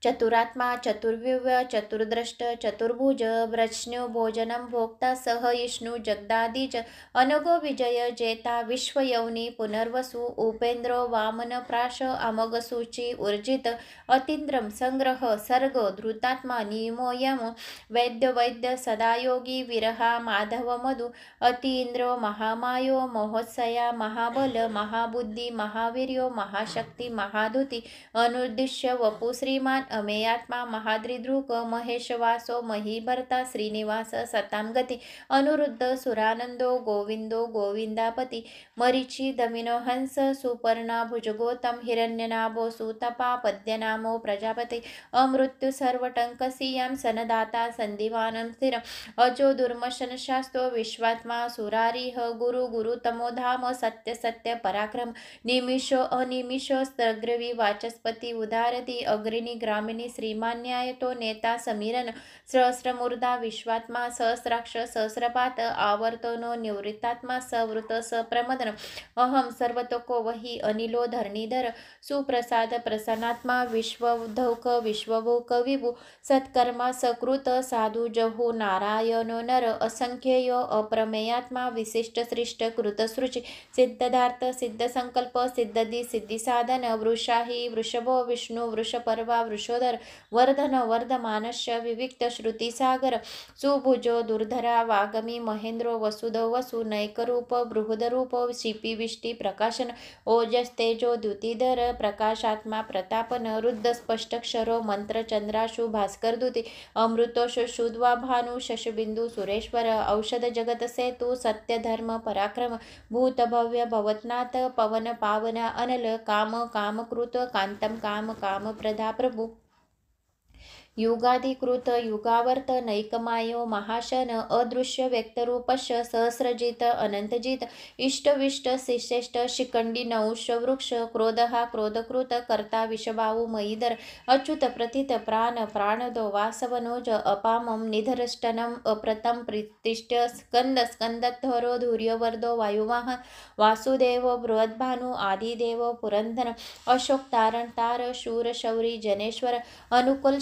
चतुरात्मा चतुर्व्यूह चतुर्द्रष्ट चतुर्भुज व्रज्ञो भोजनं भोक्ता सह विष्णु जगदादिज अनघो विजय जेता विश्वयौनी पुनर्वसु उपेंद्रो वामन प्राश अमोघसूची ऊर्जित अतींद्रम संग्रह सर्ग धृतात्मा नियमो यम वैद्य वैद्य सदायोगी विरहा माधव मधु अतींद्रो महामायो महोत्सया महाबल महाबुद्धी महावीर्यो महाशक्ती महाधुती अनुद्दिश्य वपु श्रीमान अमेयात्मा महाद्रिदृक महेशवासो महीभर्ता श्रीनिवास सतांगती अनुरुद्ध सुरानंदो गोविंदो गोविंदापती मरीची दमिनो हंस सुपर्णा भुजगोतम हिरण्यनाभो सुतपा पद्यनामो प्रजापती अमृत्यू सर्वटंकसियं सनदाता संदिवानं स्थिरम् अजो दुर्मशन शास्तो विश्वात्मा सुरारिह गुरु गुरुतमो धाम सत्य सत्य पराक्रम निमिषो अनिमिषो स्तग्रवी वाचस्पती उदारती अग्रिणी ग्रामिणी श्रीमान्यायतो नेता समीरन सहस्रमूर्धा विश्वात्मा सहस्राक्ष सहस्रपात आवर्तनो निवृत्तात्मा सवृत सप्रमदन अहम सर्वतोको वही अनिलो धरणीधर सुप्रसाद प्रसन्नात्मा विश्वधौक विश्वभूक विभू सत्कर्मा सकृत साधु जहू नारायणो नर असंख्येयो अप्रमेयात्मा विशिष्ट श्रेष्ठ कृतसृची सिद्धदार्थ सिद्ध संकल्प सिद्धदी सिद्धी साधन वृषाही वृषभो विष्णु वृषपर्वा वृष यशोधर वर्धन वर्धमानस्य विविक्त श्रुतिसागर सुभुजो दुर्धरा वागमी महेंद्रो वसुदो वसु नैकरूप बृहदरूप शिपी विष्टी प्रकाशन ओजस तेजो द्युतिधर प्रकाशात्मा प्रतापन रुद्ध स्पष्टक्षरो मंत्र चंद्राशु भास्कर दूती अमृतोष शुद्वा भानु शशबिंदू सुरेश्वर औषध जगत सेतु सत्य धर्म पराक्रम भूत भव्य भवतनाथ पवन पावन अनल काम कामकृत कांतम काम काम प्रदा प्रभु युगाधिकृत युगावर्त नैकमायो महाशन अदृश्य व्यक्तरूपश्य सहस्रजित अनंतजित इष्टविष्ट शिश्रेष्ठ शिखंडी नौष वृक्ष क्रोध हा क्रोधकृत कर्ता विषबाहू मयीधर अच्युत प्रथित प्राण प्राणदो वासवनोज अपामम निधरष्टनम अप्रतम प्रीतिष्ट स्कंद स्कंदधरो धूर्यवर्दो वायुवाहन वासुदेव बृहद्भानु आदिदेव पुरंदर अशोक तारण तार शूर शौरी जनेश्वर अनुकूल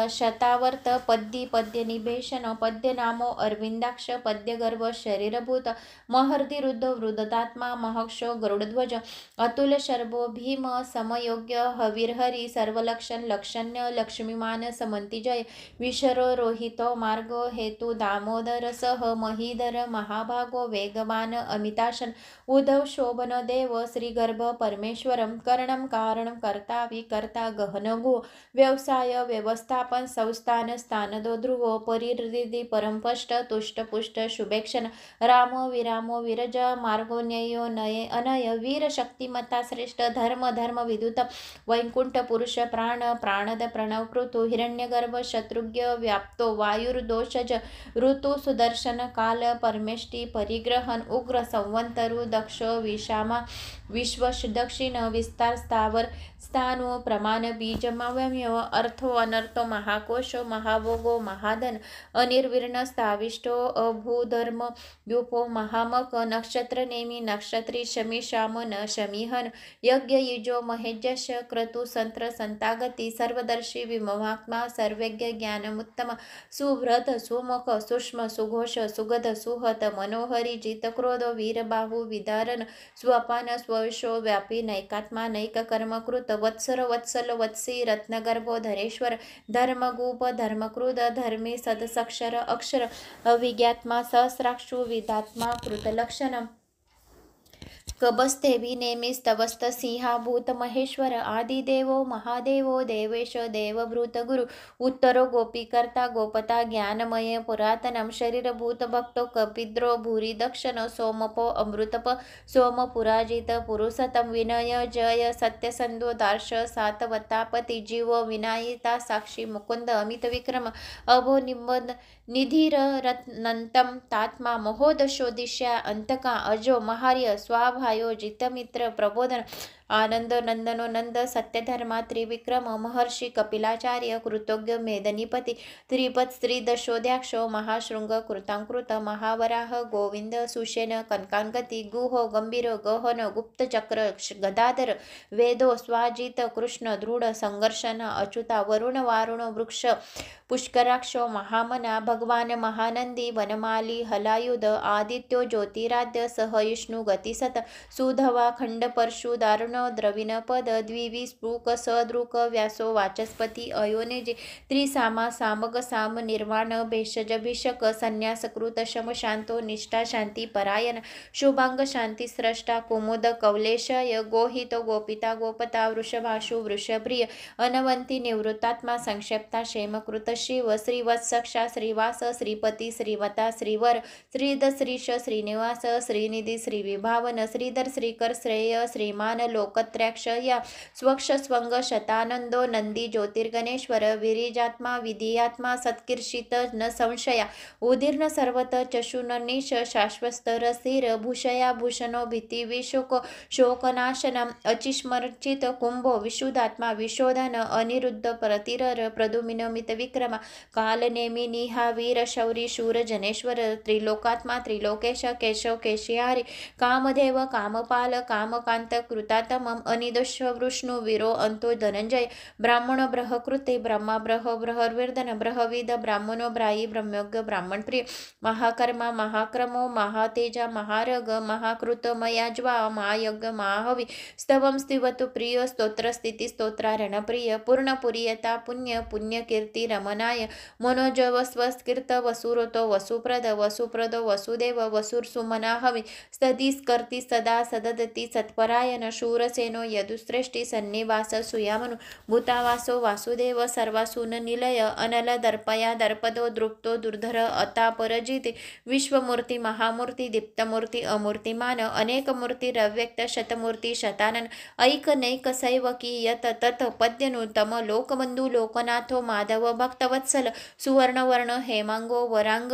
शतावर्त पद्य पद्य निभेशन पद्य नामो अरविंदाक्ष पद्य गर्भ शरीरभूत महर्दि रुद्ध वृद्धतात्मा महक्षो गरुडध्वज अतुल शर्भो भीम समयोग्य हवीरहरी सर्वलक्षण लक्षण्य लक्ष्मीमान समंतिजय विशरो रोहितो मार्गो हेतु दामोदर सह महीधर महाभागो वेगवान अमिताशन उद्धव शोभन देव श्रीगर्भ परमेश्वरम करणम कारणम कर्ता विकर्ता गहनगो व्यवसाय व्यवस्थापन संस्थान स्थानदो ध्रुवो परिहृदि परमपष्ट तुष्टपुष्ट शुभेक्षण राम विरामो विरज मार्गो न्ययो नये अनय वीर शक्तिमता श्रेष्ठ धर्म धर्म विदुत वैकुंठ पुरुष प्राण प्राणद प्रणव कृतु हिरण्यगर्भ शत्रुघ्न व्याप्तो वायुर्दोषज ऋतु सुदर्शन काल परमेष्टि परिग्रहण उग्र संवंतरु दक्ष विषामा विश्वश दक्षिण विस्तार स्थावर स्थानु प्रमाण बीज मव्यम्य अर्थो अनर्थो महाकोशो महाभोगो महाधन अनिर्विर्ण स्थाविष्टो अभूधर्म व्यूपो महामक नक्षत्र नेमी नक्षत्री शमी श्याम न शमीहन यज्ञ युजो महेजश क्रतु संत्र संतागती सर्वदर्शी विमहात्मा सर्वज्ञ ज्ञानमुत्तम सुव्रत सुमुख सूक्ष्म सुघोष सुगध सुहत मनोहरी जितक्रोध वीरबाहु विदारण स्वपान स्वविशो व्यापी नैकात्मा नैक कर्मकृत वत्सर वत्सल वत्सी रत्नगर्भो धरेश्वर धर्मगूप धर्मकृद धर्मी सदसक्षर अक्षर अविज्ञात्मा सहस्राक्षु विधात्मा कृतलक्षण कबस्ते विनेमी स्तवस्त सिंहा भूत महेश्वर आदिदेवो महादेवो देवेश देवभूत गुरु उत्तरो गोपीकर्ता गोपता ज्ञानमय पुरातनम शरीरभूत भक्तो कपिद्रो भूरी दक्षिण सोमपो अमृतप सोम पुराजित पुरुषतम विनय जय सत्यसंदो दार्श सातवतापति जीव विनायिता साक्षी मुकुंद अमित विक्रम अभो निबंध निधीर रत्नंतम तात्मा महोदशोदिश्या अंतका अजो महार्य स्वाभायो जितमित्र प्रबोधन आनंद नंदनो नंद सत्यधर्मा त्रिविक्रम महर्षि कपिलाचार्य कृतज्ञ मेदनीपती त्रिपद स्त्री दशोध्याक्षो महाशृंग कृतांकृत महावराह गोविंद सुषेण कनकांगती गुहो गंभीर गहन गुप्तचक्र गदाधर वेदो स्वाजित कृष्ण दृढ संघर्षण अच्युता वरुण वारुण वृक्ष पुष्कराक्षो महामना भगवान महानंदी वनमाली हलायुध आदित्यो ज्योतिराध्य सहयिष्णु गतिसत सुधवा खंड परशु दारुण द्रविण पद द्विवी स्पृक सदृक व्यासो वाचस्पती अयोनिजे त्रिसामा सामग साम निर्वाण भेषज भिषक संन्यासकृत शम शांतो निष्ठा शांती परायण शुभांग शांती स्रष्टा कुमुद कौलेशय गोहित गोपिता गोपता वृषभाशु वृषप्रिय अनवंती निवृत्तात्मा संक्षेप्ता क्षेमकृत शिव श्रीवत्सक्षा श्रीवास श्रीपती श्रीमता श्रीवर श्रीद श्रीश श्रीनिवास श्रीनिधी श्रीविभावन श्रीधर श्रीकर श्रेय श्रीमान लोकत्रयाक्षय स्वक्ष स्वंग शतानंदो नंदी ज्योतिर्गणेश्वर विरिजात्मा विधियात्मा सत्कीर्षित न संशया उदीर्ण सर्वत चशुननिश शाश्वस्तर स्थिर भूषया भूषणो भीती विशोक शोकनाशनम अचिस्मर्चित कुंभो विशुद्धात्मा विशोधन अनिरुद्ध प्रतिरर प्रदुमिनमित विक्रम कालनेमी निहा वीर शौरी शूर जनेश्वर त्रिलोकात्मा त्रिलोकेश केशव केशिहारी कामदेव कामपाल कामकांत कृतातम पुरुषोत्तमम् अनिदश वृष्णु वीरो अंतो धनंजय ब्राह्मण ब्रहकृते ब्रह्मा ब्रहवर्धन ब्रहविद ब्राह्मणो ब्राही ब्रह्मज्ञ ब्राह्मण प्रिय महाकर्मा महाक्रमो महातेजा महारग महाकृत मयाज्वा महायज्ञ महाहवी स्तवं स्तिवतु प्रिय स्तोत्र स्थिती स्तोत्रारण प्रिय पूर्णपुरीयता पुण्य पुण्यकीर्ती रमणाय मनोजवस्वस्कीर्त वसुरतो वसुप्रदो वसुदेव वसुरसुमना हवी स्तदीस्कर्ती सदा सददती सत्परायण शूरसेनो यदुश्रेष्ठी सन्निवास सुयामनु भूतावासो वासुदेव सर्वासून निलय अनल दर्पया दर्पदो दृप्तो दुर्धर अतापरजिते विश्वमूर्ती महामूर्ती दीप्तमूर्ती अमूर्तिमान अनेकमूर्ती रव्यक्त शतमूर्ती शतानन ऐक नैक सैवकी यत तत पद्यनुतम लोकबंधू लोकनाथो माधव भक्तवत्सल सुवर्णवर्ण हेमांगो वरांग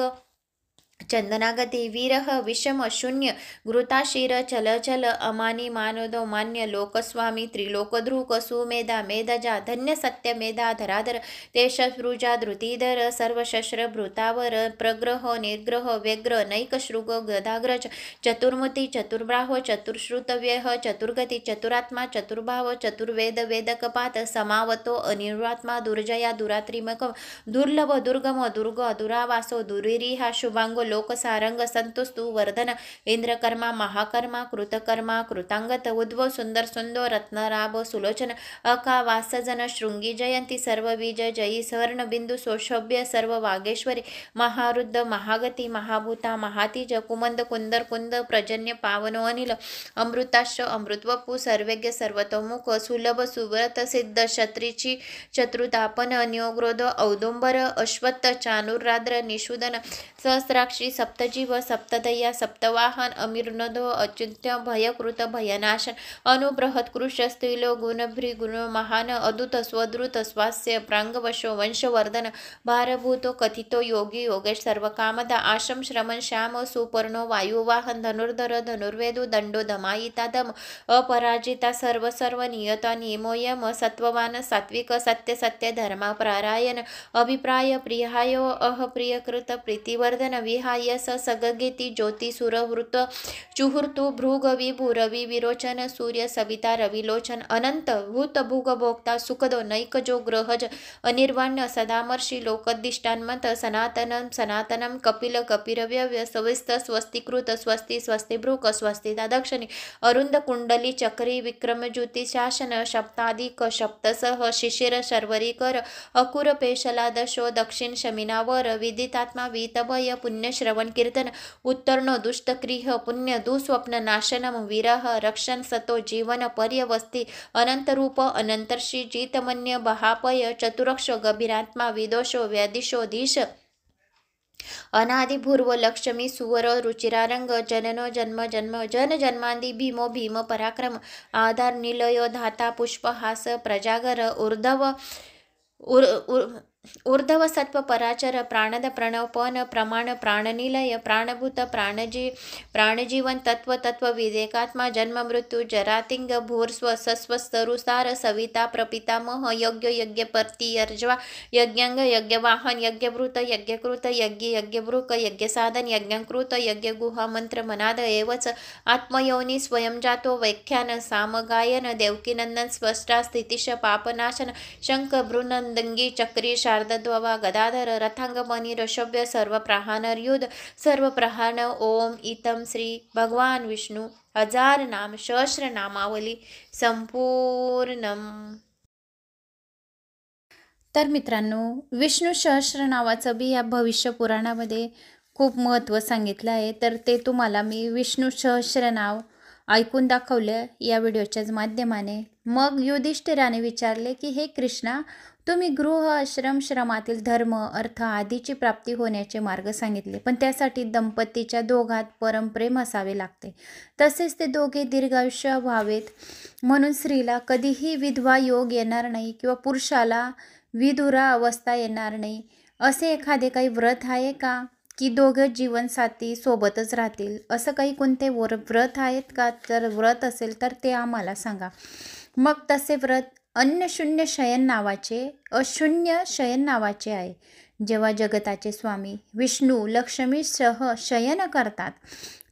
चंदनागती विरह विषम शून्य घृताशीर चल अमानी मानदो मान्य लोकस्वामी त्रिलोकध्रुक सुमेधा मेधजा धन्य सत्य मेधा धराधर तेशस्रुजा धृतीधर सर्वशस्त्र भृतावर प्रग्रह निर्ग्रह व्यग्र नैकशृग गदाग्रज चतुर्मुती चतुर्ब्राहो चतुर्श्रुतव्यः चतुर्गती चतुरात्मा चतुर्भाव चतुर्वेद वेदकपात समावतो अनिर्वात्मा दुर्जया दुरात्रिमक दुर्लभ दुर्गम दुर्ग दुरावासो दुरिहा शुभांगो लोकसारंग संतुस्तु वर्धन इंद्रकर्मा महाकर्मा कृतकर्मा कृतांगत उद्भव सुंदर सुंदर रत्नराभ सुलोचन अका वासजन शृंगी जयंती सर्व विजय जयी स्वर्ण बिंदू सौशभ्य सर्व वागेश्वरी महारुद्ध महागती महाभूता महातीज कुमंद कुंदर कुंद प्रजन्य पावनो अनिल अमृताश अमृतवपू सर्वज्ञ सर्वतोमुख सुलभ सुव्रत सिद्ध क्षत्रिची चतुर्तापन न्योग्रोध औदुंबर अश्वत्थ चानुराद्र निषुदन सहस्राक्षी सप्तजीव सप्तदया सप्तवाहन अमीर्नदो अच्युत्य भयकृत भयनाशन अनुबृहत्कृश स्त्रीलो गुणभ्री गुण महान अदूत स्वद्रुत स्वास्य प्रांगवशो वंशवर्धन भारभूतो कथितो योगी योगेश सर्वकामदा आश्रम श्रमण श्याम सुपर्णो वायुवाहन धनुर्धर धनुर्वेदो दंडो दमायिता दम अपराजिता सर्व सर्व नियता नियमोयम सत्ववान सात्विक सत्य सत्य धर्मा प्रारायण अभिप्राय प्रियायो अहप्रियकृत प्रीतिवर्धन विहाय स सगगेती ज्योती सुरवृत चुहूर्तु भृग विभू रवि विरोचन सूर्य सविता रविलोचन अनंत भूत भुग भोक्ता सुखदो नैकजो ग्रहज अनिर्वाण्य सदामर्षि लोकदिष्टान्मत सनातनम सनातनम कपिल कपिरव्यव्य सविस्त स्वस्तिकृत स्वस्ति स्वस्तिभृक स्वस्तिता दक्षिणी अरुंद कुंडली चक्री विक्रम ज्योति शासन सप्ताधिक सप्तसह शिशिर शर्वरीकर अकुर पेशला दशो दक्षिण शमिनावर विदितात्मा वीतभय पुण्य श्रवण कीर्तन उत्तर्णो दुष्टक्रिय पुण्य दुस्वप्न नाशनम विरह रक्षण सतो जीवन पर्यवस्ती अनंतरूप अनंतर्षी जीतमन्य बहापय चतुरक्ष गभीरात्मा विदोषो व्यादिशो धीश अनादिपूर्व लक्ष्मी सुवर रुचिरारंग जननो जन्म जन्म जन जन्मांदी भीमो भीम पराक्रम आधार निलयो धाता पुष्पहास प्रजागर ऊर्ध्व सत्व पराचर प्राणद प्रणवपन प्रमाण प्राणनिलय प्राणभूत प्राणजीवन तत्व तत्व विवेकात्मा जन्म मृत्यू जरातिंग भूर्स्व सस्वस्तरुसार सविता प्रपितामह यज्ञ यज्ञपर्ती यज्वा यज्ञांग यज्ञवाहन यज्ञभृत यज्ञकृत यज्ञ यज्ञभृक यज्ञसाधन यज्ञकृत यज्ञगुहा मंत्र मनाद एवच आत्मयोनी स्वयं जातो व्याख्यान सामगायन देवकीनंदन स्पष्टा स्थितिश पापनाशन शंख भ्रुनंदंगी चक्री शारदद्ववा गदाधर रथांगमणि ऋषभ्य सर्व प्रहार युद्ध सर्व प्रहार ओम इतम श्री भगवान विष्णू हजार नाम सहस्र नामावली संपूर्णम। तर मित्रांनो, विष्णू सहस्र नावाचं बी या भविष्य पुराणामध्ये खूप महत्त्व सांगितलं आहे। तर ते तुम्हाला मी विष्णू सहस्र नाव ऐकून दाखवलं या व्हिडिओच्याच माध्यमाने। मग युधिष्ठिराने विचारले की हे कृष्णा, तुम्ही गृह आश्रम श्रमातील धर्म अर्थ आदीची प्राप्ती होण्याचे मार्ग सांगितले, पण त्यासाठी दंपतीच्या दोघात परमप्रेम असावे लागते, तसेच ते दोघे दीर्घायुष्य व्हावेत म्हणून स्त्रीला कधीही विधवा योग येणार नाही किंवा पुरुषाला विधुरा अवस्था येणार नाही। असे एखादे काही व्रत आहे का की दोघं जीवनसाथी सोबतच राहतील? असं काही कोणते व्रत आहेत का? जर व्रत असेल तर ते आम्हाला सांगा। मग तसे व्रत अन्नशून्य शयन नावाचे अशून्य शयन नावाचे आहे। जेव्हा जगताचे स्वामी विष्णू लक्ष्मीसह शयन करतात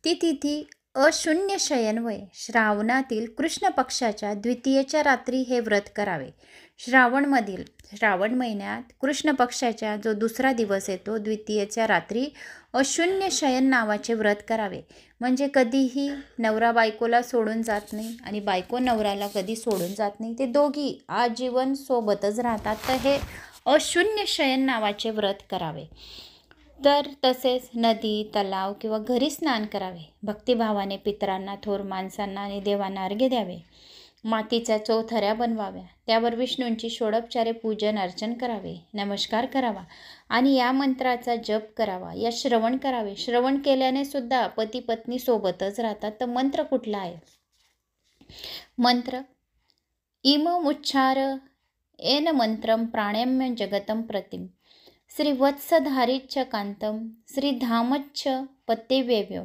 ती तिथी अशून्य शयनवय श्रावणातील कृष्ण पक्षाच्या द्वितीयेच्या रात्री हे व्रत करावे. श्रावण महिन्यात कृष्ण पक्षाच्या जो दुसरा दिवस येतो द्वितीयेच्या रात्री अशून्य शयन नावाचे व्रत करावे. म्हणजे कधीही नवरा बायकोला सोडून जात नाही आणि बायको नवऱ्याला कधी सोडून जात नाही, ते दोघी आजीवन सोबतच राहतात. तर हे अशून्य शयन नावाचे व्रत करावे. तर तसेच नदी, तलाव किंवा घरी स्नान करावे. भक्तिभावाने पितरांना, थोर माणसांना आणि देवांना अर्घ्य द्यावे. मातीच्या चौथऱ्या बनवाव्या. त्यावर विष्णूंची षोडोपचारे पूजन अर्चन करावे. नमस्कार करावा आणि या मंत्राचा जप करावा. या श्रवण करावे. श्रवण केल्याने सुद्धा पती पत्नी सोबतच राहतात. तर मंत्र कुठला आहे? मंत्र इममुच्चार येन मंत्रम प्राण्याम्य जगतं प्रतिम श्रीवत्सधारिच्छ कांतं श्रीधामच्छ पत्तेव्यव्यो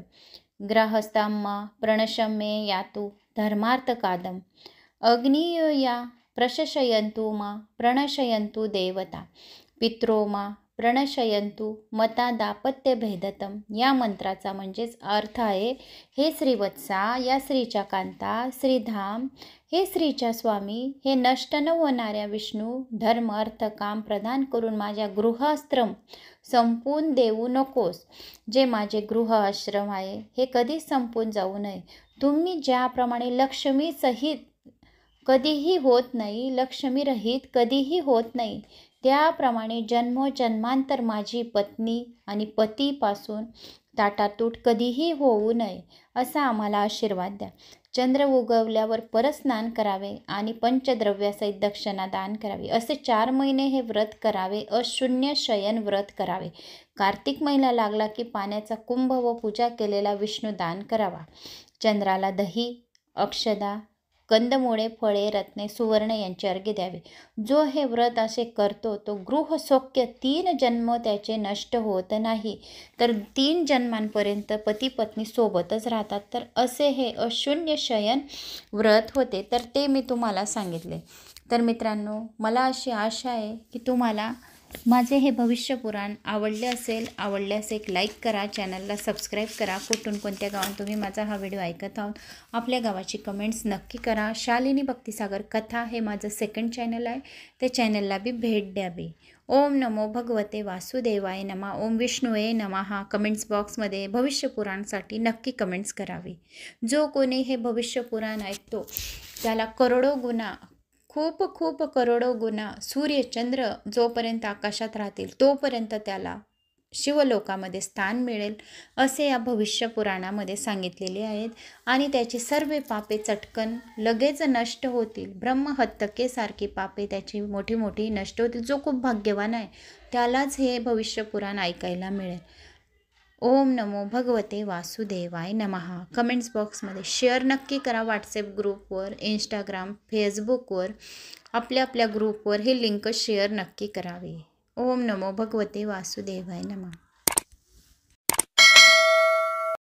ग्रहस्थाम्मा प्रणशमे यातु धर्मार्थकादम अग्निया प्रशशयन्तु मा प्रणशयन्तु देवता पित्रो मा प्रणशयन्तु मता दापत्यभेदतम. या मंत्राचा म्हणजेच अर्थ आहे, हे श्रीवत्सा, या स्त्रीच्या कांता, श्रीधाम, हे स्त्रीच्या स्वामी, हे नष्ट न होणाऱ्या विष्णू, धर्म अर्थ काम प्रदान करून माझ्या गृहाश्रम संपून देऊ नकोस. जे माझे गृहाश्रम आहे हे कधीच संपून जाऊ नये. तुम्ही ज्याप्रमाणे लक्ष्मी सहित कधीही होत नाही, लक्ष्मी रहित कधीही होत नाही, त्याप्रमाणे जन्मोजन्मांतर माझी पत्नी आणि पतीपासून ताटातूट कधीही होऊ नये असा आम्हाला आशीर्वाद द्या. चंद्र उगवल्यावर परत स्नान करावे आणि पंचद्रव्यासहित दक्षिणा दान करावी. असे 4 महिने हे व्रत करावे. अशून्य शयन व्रत करावे. कार्तिक महिना लागला की पाण्याचा कुंभ व पूजा केलेला विष्णू दान करावा. चंद्राला दही, अक्षदा, कंदमुळे, फळे, रत्ने, सुवर्ण यांचे अर्घ्य द्यावे. जो हे व्रत असे करतो तो गृहसौख्य 3 जन्म त्याचे नष्ट होत नाही, तर 3 जन्मांपर्यंत पती पत्नी सोबतच राहतात. तर असे हे अशून्य शयन व्रत होते. तर ते मी तुम्हाला सांगितले. तर मित्रांनो, मला अशी आशा आहे की तुम्हाला माझे हे भविष्य पुराण आवडल्यास एक लाईक करा, चॅनलला सबस्क्राईब करा. कुठून कोणत्या गावात तुम्ही माझा हा व्हिडिओ ऐकत आहात आपल्या गावाची कमेंट्स नक्की करा. शालिनी भक्तिसागर कथा हे माझं सेकंड चॅनल आहे, त्या चॅनलला बी भेट द्यावी. ओम नमो भगवते वासुदेवाय नमः. ओम विष्णुवे नमः. कमेंट्स बॉक्समध्ये भविष्य पुराणसाठी नक्की कमेंट्स करावी. जो कोणी हे भविष्य पुराण ऐकतो त्याला करोडो गुणा, खूप करोडो गुणा सूर्य चंद्र जोपर्यंत आकाशात राहतील तोपर्यंत त्याला शिवलोकामध्ये स्थान मिळेल असे या भविष्य पुराणामध्ये सांगितलेले आहेत. आणि त्याची सर्व पापे चटकन लगेच नष्ट होतील. ब्रह्महत्तकेसारखी पापे त्याची मोठी नष्ट होतील. जो खूप भाग्यवान आहे त्यालाच हे भविष्य पुराण ऐकायला मिळेल. ओम नमो भगवते वासुदेवाय नमः. कमेंट्स बॉक्समध्ये शेअर नक्की करा. व्हॉट्सॲप ग्रुपवर, इंस्टाग्राम, फेसबुकवर, आपल्या ग्रुपवर हे लिंक शेअर नक्की करावे. ओम नमो भगवते वासुदेवाय नमः.